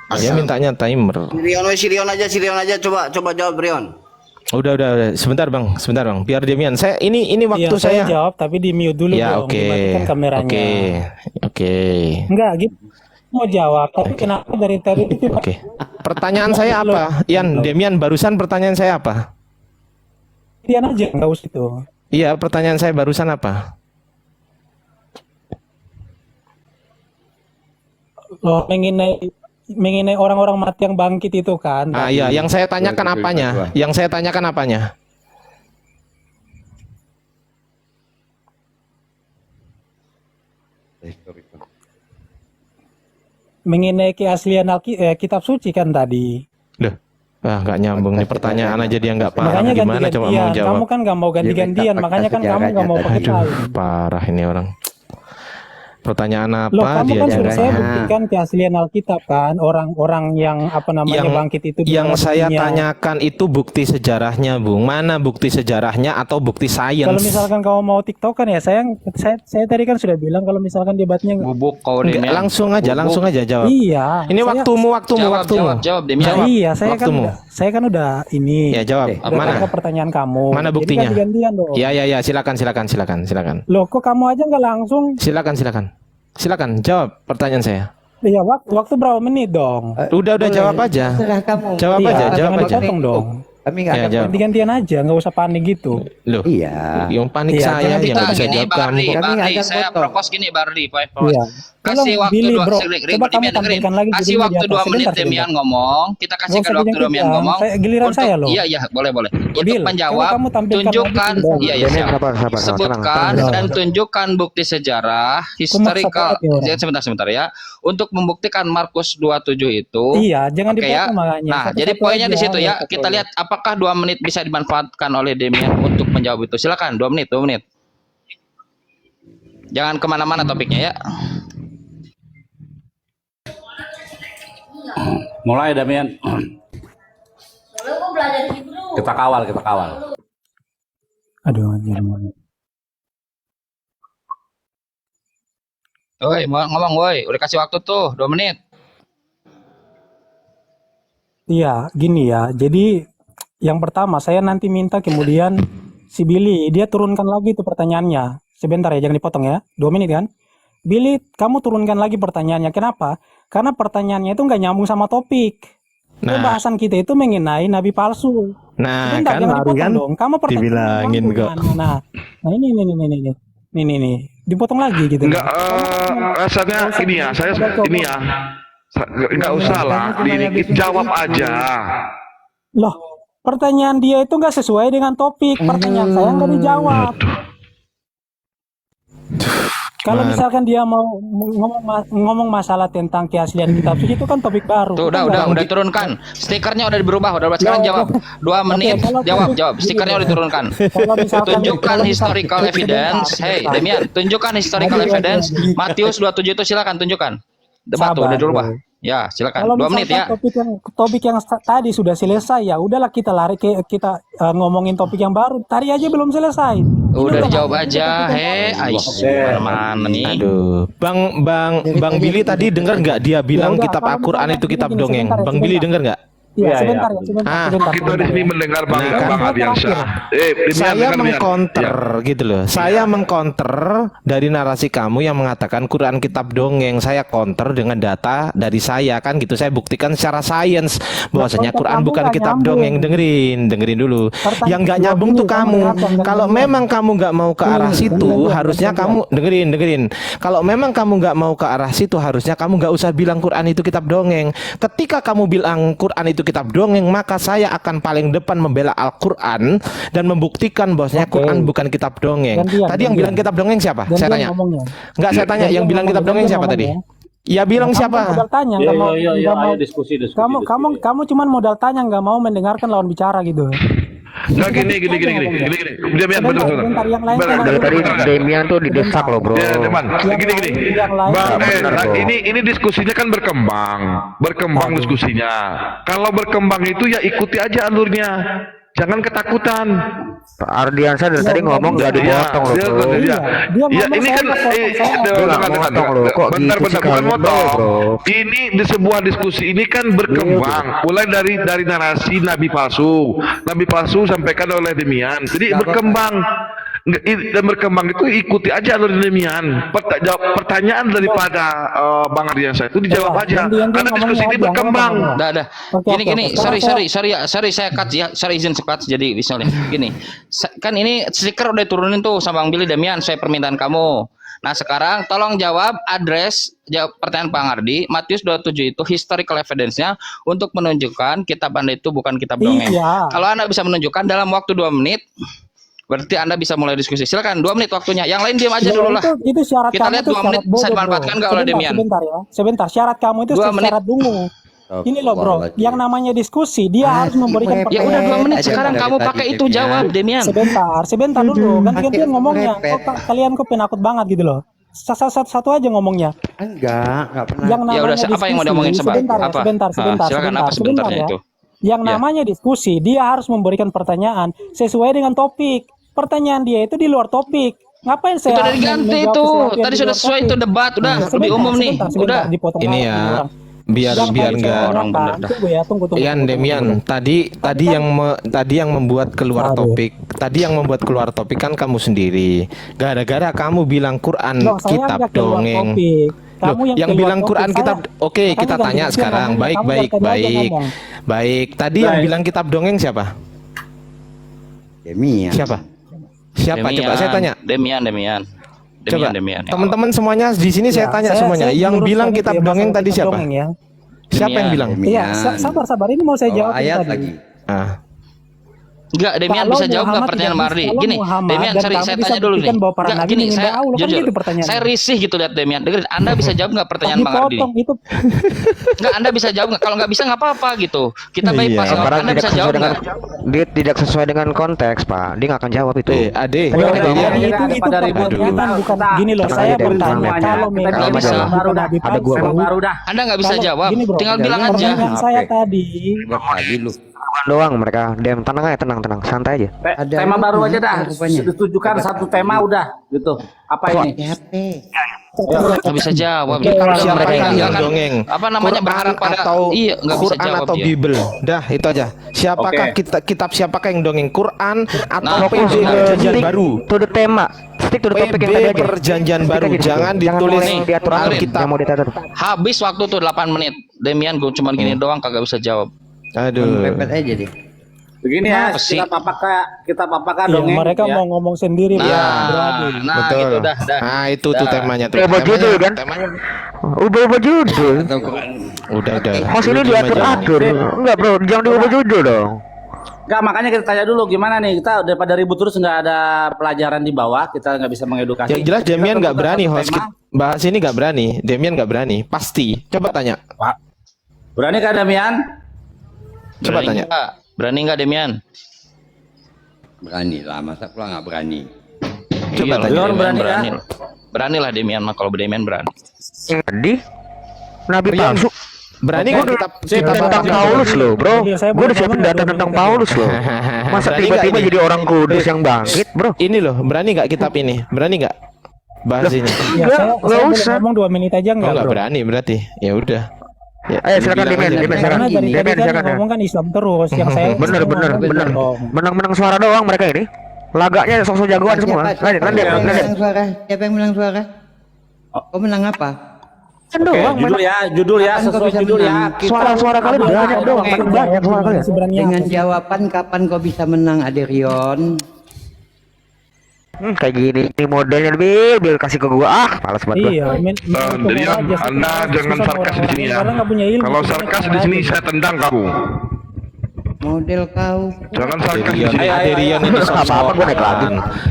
Dia mintanya timer. Sirion aja coba jawab Brion. Udah. Sebentar bang. Biar Demian. Saya ini waktu Iya, saya saya. jawab tapi di mute dulu Ya dong. oke. Dimatikan kameranya. Oke. Enggak gitu. Mau jawab, tapi kenapa dari tadi itu Oke. Pertanyaan saya apa? Ian, Demian barusan pertanyaan saya apa? Dian aja nggak usah itu. Iya, pertanyaan saya barusan apa? Loh, mengenai orang-orang mati yang bangkit itu kan. Ah iya, yang saya tanyakan apanya? Yang saya tanyakan apanya? Mengenai keaslian kitab suci kan tadi. Loh. Nggak nyambung nih pertanyaan aja dia nggak paham Makanya gimana coba mau ganti-gantian. jawab. Kamu kan nggak mau ganti-gantian, makanya kan kamu nggak mau pakai Aduh, time. parah ini orang. Pertanyaan Loh, apa kamu dia kan sudah saya jawabnya? buktikan keaslian Alkitab kan, orang-orang yang bangkit itu. Yang saya buktinya. tanyakan itu bukti sejarahnya, Bung. Mana bukti sejarahnya atau bukti sains? Kalau misalkan kamu mau tiktokan ya, saya tadi kan sudah bilang kalau misalkan debatnya Bubuk kau Enggak, Demian. langsung aja jawab. iya. Ini saya- waktumu. Jawab Demian. Jawab. Iya, waktumu. saya kan udah ini. Ya jawab. Udah Mana? tangkap pertanyaan kamu. Mana Jadi buktinya? ganti-gantian dong. Ya, silakan. Loh, kok kamu aja nggak langsung? Silakan jawab pertanyaan saya. Iya, waktu berapa menit dong? Udah jawab aja. Terserah kamu. Jawab Iya, aja, jawab jangan aja. dipotong dong. Kami nggak Ya, akan jawab. Ganti-gantian aja, nggak usah panik gitu. Loh. Iya. Yang panik Iya, saya jangan yang nggak bisa Gini jawab kamu. Bardi, Kami nggak akan saya potong. propose gini Bardi, Iya. kasih waktu Billy, dua, bro. dengerin, Coba kamu Demian, dengerin. tampilkan lagi Kasih judulnya waktu di 2 atas. menit Sebentar, Demian sebentar. ngomong. Kita Gak kasihkan usah waktu dijangkit Demian ya. ngomong. Giliran saya loh. Iya, iya, boleh, boleh. Untuk Bil, menjawab, coba kamu tampilkan tunjukkan, lagi tulisan. iya, iya, Demian, siap. sabar, sabar, Sebutkan tenang. dan tunjukkan bukti sejarah Kok maksa historical. banget ya orang? Sebentar ya. Untuk membuktikan Markus 27 itu. Iya, jangan Oke ya. dipotong makanya. Nah, Satu-satu jadi poinnya aja, di situ ya. satu Kita aja. lihat apakah 2 menit bisa dimanfaatkan oleh Demian untuk menjawab itu. Silakan 2 menit, 2 menit. Jangan kemana-mana topiknya ya. Mulai Damian. Kita kawal, kita kawal. Aduh, anjir. Woi, ngomong woi. Udah kasih waktu tuh 2 menit. Iya, gini ya. Jadi yang pertama saya nanti minta kemudian si Billy dia turunkan lagi tuh pertanyaannya. Sebentar ya, jangan dipotong ya. 2 menit kan? Billy, kamu turunkan lagi pertanyaannya. Kenapa? Karena pertanyaannya itu nggak nyambung sama topik. Pembahasan kita itu mengenai nabi palsu. Nah, Sebentar, kan jangan baru dipotong kan dong. Kamu pertanyaan dibilangin nyambung, kok. Nah, ini, dipotong lagi gitu. Enggak, rasanya ini ya, saya ini ya, enggak usah lah, dikit jawab aja. Loh, pertanyaan dia itu nggak sesuai dengan topik. Pertanyaan saya nggak dijawab. Kalau misalkan dia mau ngomong masalah tentang keaslian kitab suci itu kan topik baru. Tuh udah turunkan. Stikernya udah berubah, sekarang jawab. 2 menit jawab. Stikernya udah turunkan. Tunjukkan historical evidence. Hey, Demian, tunjukkan historical evidence. Matius 27 itu silakan tunjukkan. Debat tuh udah dirubah. Ya, silakan. Kalau 2 menit ya. Topik yang tadi sudah selesai ya, udahlah kita lari kita ngomongin topik yang baru. Tadi aja belum selesai. Udah dijawab aja. Mana nih? Aduh, Bang Billy tadi dengar nggak dia bilang udah, kitab kalau Al-Quran misalkan itu kitab gini, dongeng? sebentar, Bang Billy dengar nggak? Iya, Iya, sebentar iya. ya, sebentar. Kita di sini mendengar Bang Ardiansyah. Saya Demian. mengkonter gitu loh. Saya mengkonter dari narasi kamu yang mengatakan Quran kitab dongeng. Saya counter dengan data dari saya kan gitu. Saya buktikan secara sains bahwasanya Nah, Quran kamu bukan nggak kitab nyambung. dongeng. Dengerin dulu. Yang nggak nyambung tuh kamu. Kalau memang kamu nggak mau ke arah situ, harusnya kamu dengerin. Kalau memang kamu nggak mau ke arah situ, harusnya kamu nggak usah bilang Quran itu kitab dongeng. Ketika kamu bilang Quran itu kitab dongeng, maka saya akan paling depan membela Al-Quran dan membuktikan bahwasanya Quran bukan kitab dongeng. Tadi yang bilang kitab dongeng siapa? Saya tanya. Enggak, saya tanya yang bilang kitab dongeng siapa tadi? Ya bilang siapa? Modal tanya, nggak mau. Iya, nggak mau. ayo diskusi. Kamu cuman modal tanya, nggak mau mendengarkan lawan bicara gitu. Nggak gini. Demian betul. Sebentar, yang lain kan Dari tadi Demian tuh didesak loh bro. Ya, teman. Gini. Bang, ini diskusinya kan berkembang diskusinya. Kalau berkembang itu ya ikuti aja alurnya. Jangan ketakutan. Pak Ardiansyah dari tadi ngomong nggak dipotong loh bro. Dia Ya ngomong, ini saya kan nggak potong, saya nggak potong loh. Kok bentar gitu sih bukan kamu, motong. bro? Ini di sebuah diskusi ini kan berkembang. Mulai dari narasi nabi palsu sampaikan oleh Demian. Jadi berkembang. Dan berkembang itu ikuti aja alur Demian. Pertanyaan daripada Bang Ardiansyah itu dijawab aja. Karena diskusi ini berkembang. Dah. Gini. Sorry saya cut ya. Sorry izin cut jadi misalnya gini. Kan ini stiker udah turunin tuh sama Bang Billy Demian sesuai permintaan kamu. Nah, sekarang tolong jawab pertanyaan Bang Ardi. Matius 27 itu historical evidence-nya untuk menunjukkan kitab Anda itu bukan kitab dongeng. Iya. Kalau Anda bisa menunjukkan dalam waktu 2 menit, berarti Anda bisa mulai diskusi. Silakan 2 menit waktunya. Yang lain diam aja dulu lah. Itu syarat Kita kamu lihat itu 2 menit syarat bisa bodoh, dimanfaatkan bro. nggak oleh Demian? Sebentar. Syarat kamu itu 2 menit. syarat dungu. Ini loh bro, yang namanya diskusi dia harus memberikan Ya udah 2 menit aja sekarang dari kamu tadi, pakai itu Demian. jawab Demian. Sebentar dulu. Ganti-gantian ngomongnya. merepet. Kalian kok penakut banget gitu loh. Satu aja ngomongnya. Enggak pernah. Yang namanya Ya udah, apa yang mau diomongin sebentar, apa? sebentar. Silakan apa sebentarnya ya. itu? Yang Ya. namanya diskusi, dia harus memberikan pertanyaan sesuai dengan topik. Pertanyaan dia itu di luar topik. Ngapain saya? Itu udah diganti menjawab itu. sesuatu yang Tadi di sudah luar sesuai topik? itu debat udah lebih Sebentar, umum nih. sebentar, Udah. dipotong Ini lagi ya, orang. biar Yang tadi enggak. saya Orang bilang, bener Pak, dah. tunggu ya, tunggu. Ian Demian, tadi yang membuat keluar Aduh. topik. Tadi yang membuat keluar topik kan kamu sendiri. Gara-gara kamu bilang Quran Loh, saya kitab nggak keluar dongeng. topik. Kamu Loh, yang keluar bilang topik, Quran saya- kitab. Oke, Makanya kita tanya ganti-gantian sekarang. ngomongnya. Kamu dari tadi aja ngomong. Baik. Tadi yang bilang kitab dongeng siapa? Demian. Siapa? Coba saya tanya. Demian. Coba Demian. teman-teman semuanya di sini saya Ya, tanya semuanya. Yang meluruskan bilang itu kitab ya, dongeng masalah tadi kitab siapa? dongeng ya. Siapa yang bilang? Iya, sabar. Ini mau saya Bawa jawab ini ayat tadi. lagi. Ah. Enggak, Demian Kalau bisa jawab nggak Muhammad pertanyaan tidak Mardi? bisa, kalau Gini, Muhammad Demian, dan sorry, kamu saya bisa tanya dulu nih. buktikan bahwa para Enggak, nabi gini, menyembah saya Allah, kan jujur, gitu pertanyaannya. saya risih gitu lihat Demian. Dengerin, Anda bisa jawab nggak pertanyaan Bang Ardi? Dipotong itu. Enggak, Anda bisa jawab nggak? Kalau nggak bisa nggak apa-apa gitu. Kita Iya. bypass. Kalau Orang Anda tidak bisa sesuai jawab dengan nggak? dia tidak sesuai dengan konteks, Pak. Dia nggak akan jawab itu. Ade. Ya, Ade. itu pada ribut. pertanyaan bukan gini loh. Tenang Saya aja, bertanya semuanya. kalau Kita memang bisa. baru nabi Ada gua, palsu. Baru dah. Anda nggak bisa Kalau- jawab. gini, bro, Tinggal bilang aja. pertanyaan saya tadi. Buat lagi lu. Doang mereka. Dem, tenang aja, tenang, santai aja. Ada Tema baru rupanya, aja dah. rupanya. Ditujukan satu tema udah gitu. Apa ini? Nggak bisa jawab. Oke, Kalau Siapa mereka yang nggak akan dongeng? apa namanya Quran berharap pada atau iya nggak bisa Quran jawab atau dia. Bible? Dah, itu aja. Siapakah Oke. kitab siapakah yang dongeng? Quran atau Nah, PB nah, Perjanjian Stick Baru? to the tema. Stick to the topik yang tadi PB aja. Perjanjian Stick Baru. aja di situ. Jangan Jangan ditulis mulai diatur Bang Rin. Alkitab. yang mau diatur. Habis waktu tuh 8 menit. Demian gue cuma gini doang kagak bisa jawab. Aduh. Pepet aja deh. Begini ya, Kenapa sih? kita apakah Ya, dongeng? mereka ya. mau ngomong sendiri. Nah, Betul. gitu dah. Nah, itu tuh Dah. temanya tuh. Ubah judul kan? Temanya. Ubah judul. Udah. Host ini Lu diem aja. diatur-atur. Enggak, bro, jangan diubah judul dong. Enggak, makanya kita tanya dulu gimana nih, kita daripada ribut terus nggak ada pelajaran di bawah, kita nggak bisa mengedukasi. Yang jelas Demian nggak berani host tema. bahas ini nggak berani. Demian nggak berani, pasti. Coba tanya. Berani kan Demian? Coba Berani tanya. nggak? Berani nggak Demian? Berani lah, masa pula nggak berani. Coba Iya, tanya. Demian Berani berani. ya? Beranilah Demian mah kalau Demian berani. Jadi Nabi Iya. palsu. Berani Gue nggak kita tentang Paulus loh, bro. Iya, saya Gue udah boleh siapin ngomong data nggak tentang 2 menit Paulus loh. Masa Berani tiba-tiba nggak ini? jadi orang kudus yang bangkit, bro? Ini loh, berani nggak kitab ini? Berani nggak bahas ini? Ya, saya boleh usah. ngomong 2 menit aja Oh enggak, nggak bro? berani berarti. Ya udah. Ya, Ayo silakan bilang Demian, aja. Demian Karena silakan. dari tadi Demian kan silakan yang ya. ngomong kan Islam terus. Yang saya Bener, saya bener, ngomong bener. dong. Menang-menang suara doang mereka ini. Lagaknya sosok jagoan semua. Lanjut, lanjut, lanjut. suara? Siapa yang menang suara? Kau menang apa? Kan doang, Judul ya, Kapan kau sesuai bisa judul ya. menang? suara-suara kalian banyak doang, menang banyak suara kalian. Sebenarnya Dengan apa sih? jawaban kapan kau bisa menang, Aderion? Kayak gini, ini modelnya Bil kasih ke gua. Males banget gua. Iya, Demian, Anda jangan sarkas di sini ya. Karena nggak punya ilmu. Kalau sarkas di sini saya tendang kamu. Model kau. Jangan sarkas di Aderion, sini. Aderion ini Apa-apa, gua naik lagi.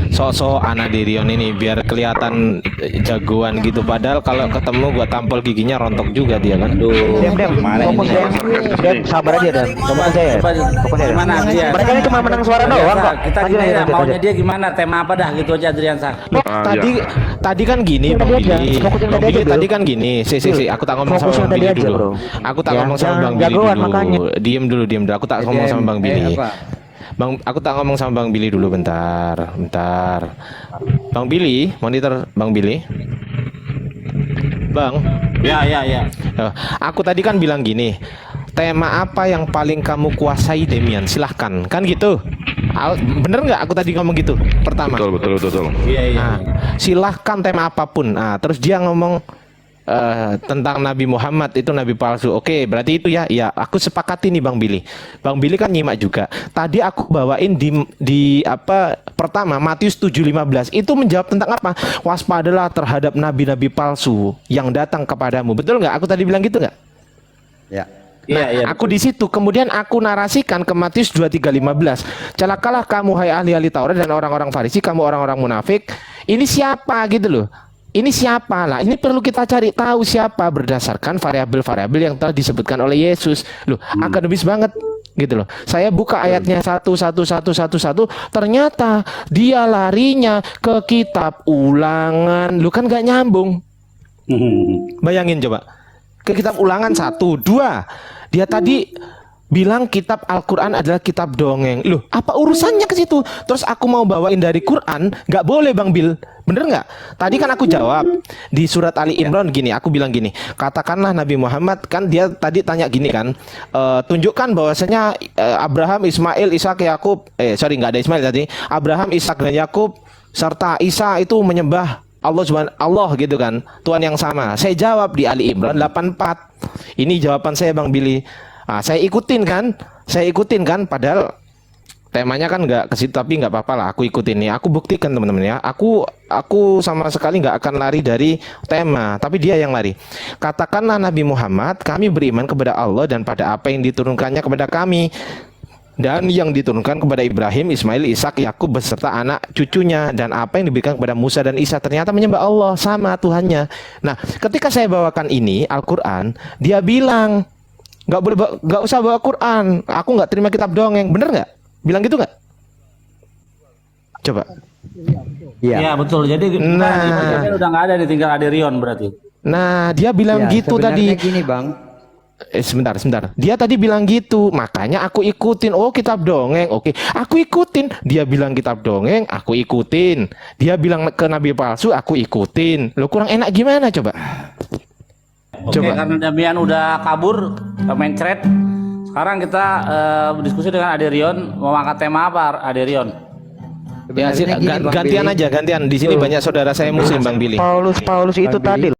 sok-sokan Aderion ini biar kelihatan jagoan gitu. Padahal kalau ketemu gua tampol giginya rontok juga dia kan. Dem, fokus Dem. Dem, sabar aja Dem. Fokus aja. Fokus aja. Gimana Adrian? Mereka ini cuma menang suara doang kok. Kita Lanjut, gini ya, lanjut, maunya lanjut. dia gimana, tema apa dah gitu aja Adrian Sa. Oh, tadi kan gini Bang Tadi aja, Billy. fokus yang Bang tadi Billy aja, tadi Bro. kan gini. Aku tak ngomong Fokus sama yang Bang tadi Billy aja, dulu. Bro. Aku tak Ya, ngomong sama jangan Bang Billy jagoan, dulu. makanya. Diem dulu. Aku tak ngomong sama Bang Billy. Aku tak ngomong sama Bang Billy dulu bentar. Bang Billy, monitor Bang Billy. Bang, Ya. aku tadi kan bilang gini, tema apa yang paling kamu kuasai Demian? Silahkan, kan gitu. Bener nggak aku tadi ngomong gitu? Pertama. Betul. Iya. Nah, silahkan tema apapun. Nah, terus dia ngomong tentang Nabi Muhammad itu nabi palsu. Oke, berarti itu ya. Ya, aku sepakati nih Bang Billy. Bang Billy kan nyimak juga. Tadi aku bawain di apa pertama Matius 7:15 itu menjawab tentang apa? Waspadalah terhadap nabi-nabi palsu yang datang kepadamu. Betul nggak? Aku tadi bilang gitu nggak? Ya. Iya. Aku di situ. Kemudian aku narasikan ke Matius 23:15. Celakalah kamu hai ahli-ahli Taurat dan orang-orang Farisi, kamu orang-orang munafik. Ini siapa gitu loh. Ini siapa lah? Ini perlu kita cari tahu siapa berdasarkan variabel-variabel yang telah disebutkan oleh Yesus. Loh, akademis banget gitu loh. Saya buka ayatnya satu. Ternyata dia larinya ke kitab Ulangan. Lu kan gak nyambung. Bayangin coba. Ke kitab Ulangan 1, 2. Dia tadi bilang kitab Al-Quran adalah kitab dongeng. Loh, apa urusannya ke situ? Terus aku mau bawain dari Quran, nggak boleh Bang Bil. Bener nggak? Tadi kan aku jawab di surat Ali Imran gini. Aku bilang gini, katakanlah Nabi Muhammad, kan dia tadi tanya gini kan, tunjukkan bahwasanya Abraham, Ismail, Ishak, Yakub, nggak ada Ismail tadi. Abraham, Ishak dan Yakub serta Isa itu menyembah Allah gitu kan, Tuhan yang sama. Saya jawab di Ali Imran 84. Ini jawaban saya Bang Billy. Saya ikutin kan, padahal Temanya kan nggak ke situ, tapi nggak apa-apa lah. Aku ikutin nih. Aku buktikan teman-teman ya. Aku sama sekali nggak akan lari dari tema, tapi dia yang lari. Katakanlah Nabi Muhammad, kami beriman kepada Allah dan pada apa yang diturunkannya kepada kami. Dan yang diturunkan kepada Ibrahim, Ismail, Ishak, Yakub beserta anak cucunya, dan apa yang diberikan kepada Musa dan Isa, ternyata menyembah Allah sama Tuhannya. Nah, ketika saya bawakan ini Al-Quran, dia bilang nggak usah bawa Quran, aku nggak terima kitab dongeng. Bener nggak? Bilang gitu nggak? Coba. Iya betul. Jadi udah nggak ada nih, tinggal ada Rion berarti. Nah, dia bilang Ya, gitu sebenarnya tadi. gini bang, Sebentar. Dia tadi bilang gitu, makanya aku ikutin. Oh, kitab dongeng, oke, aku ikutin. Dia bilang kitab dongeng, aku ikutin. Dia bilang ke nabi palsu, aku ikutin. Lo kurang enak gimana coba? Oke, karena Damian udah kabur main thread. Sekarang kita berdiskusi dengan Aderion. Mau angkat tema apa Aderion? Ya, sebenarnya gini, Bang gantian Billy. aja, gantian. Di sini banyak saudara saya Muslim, Bang Billy. Paulus itu tadi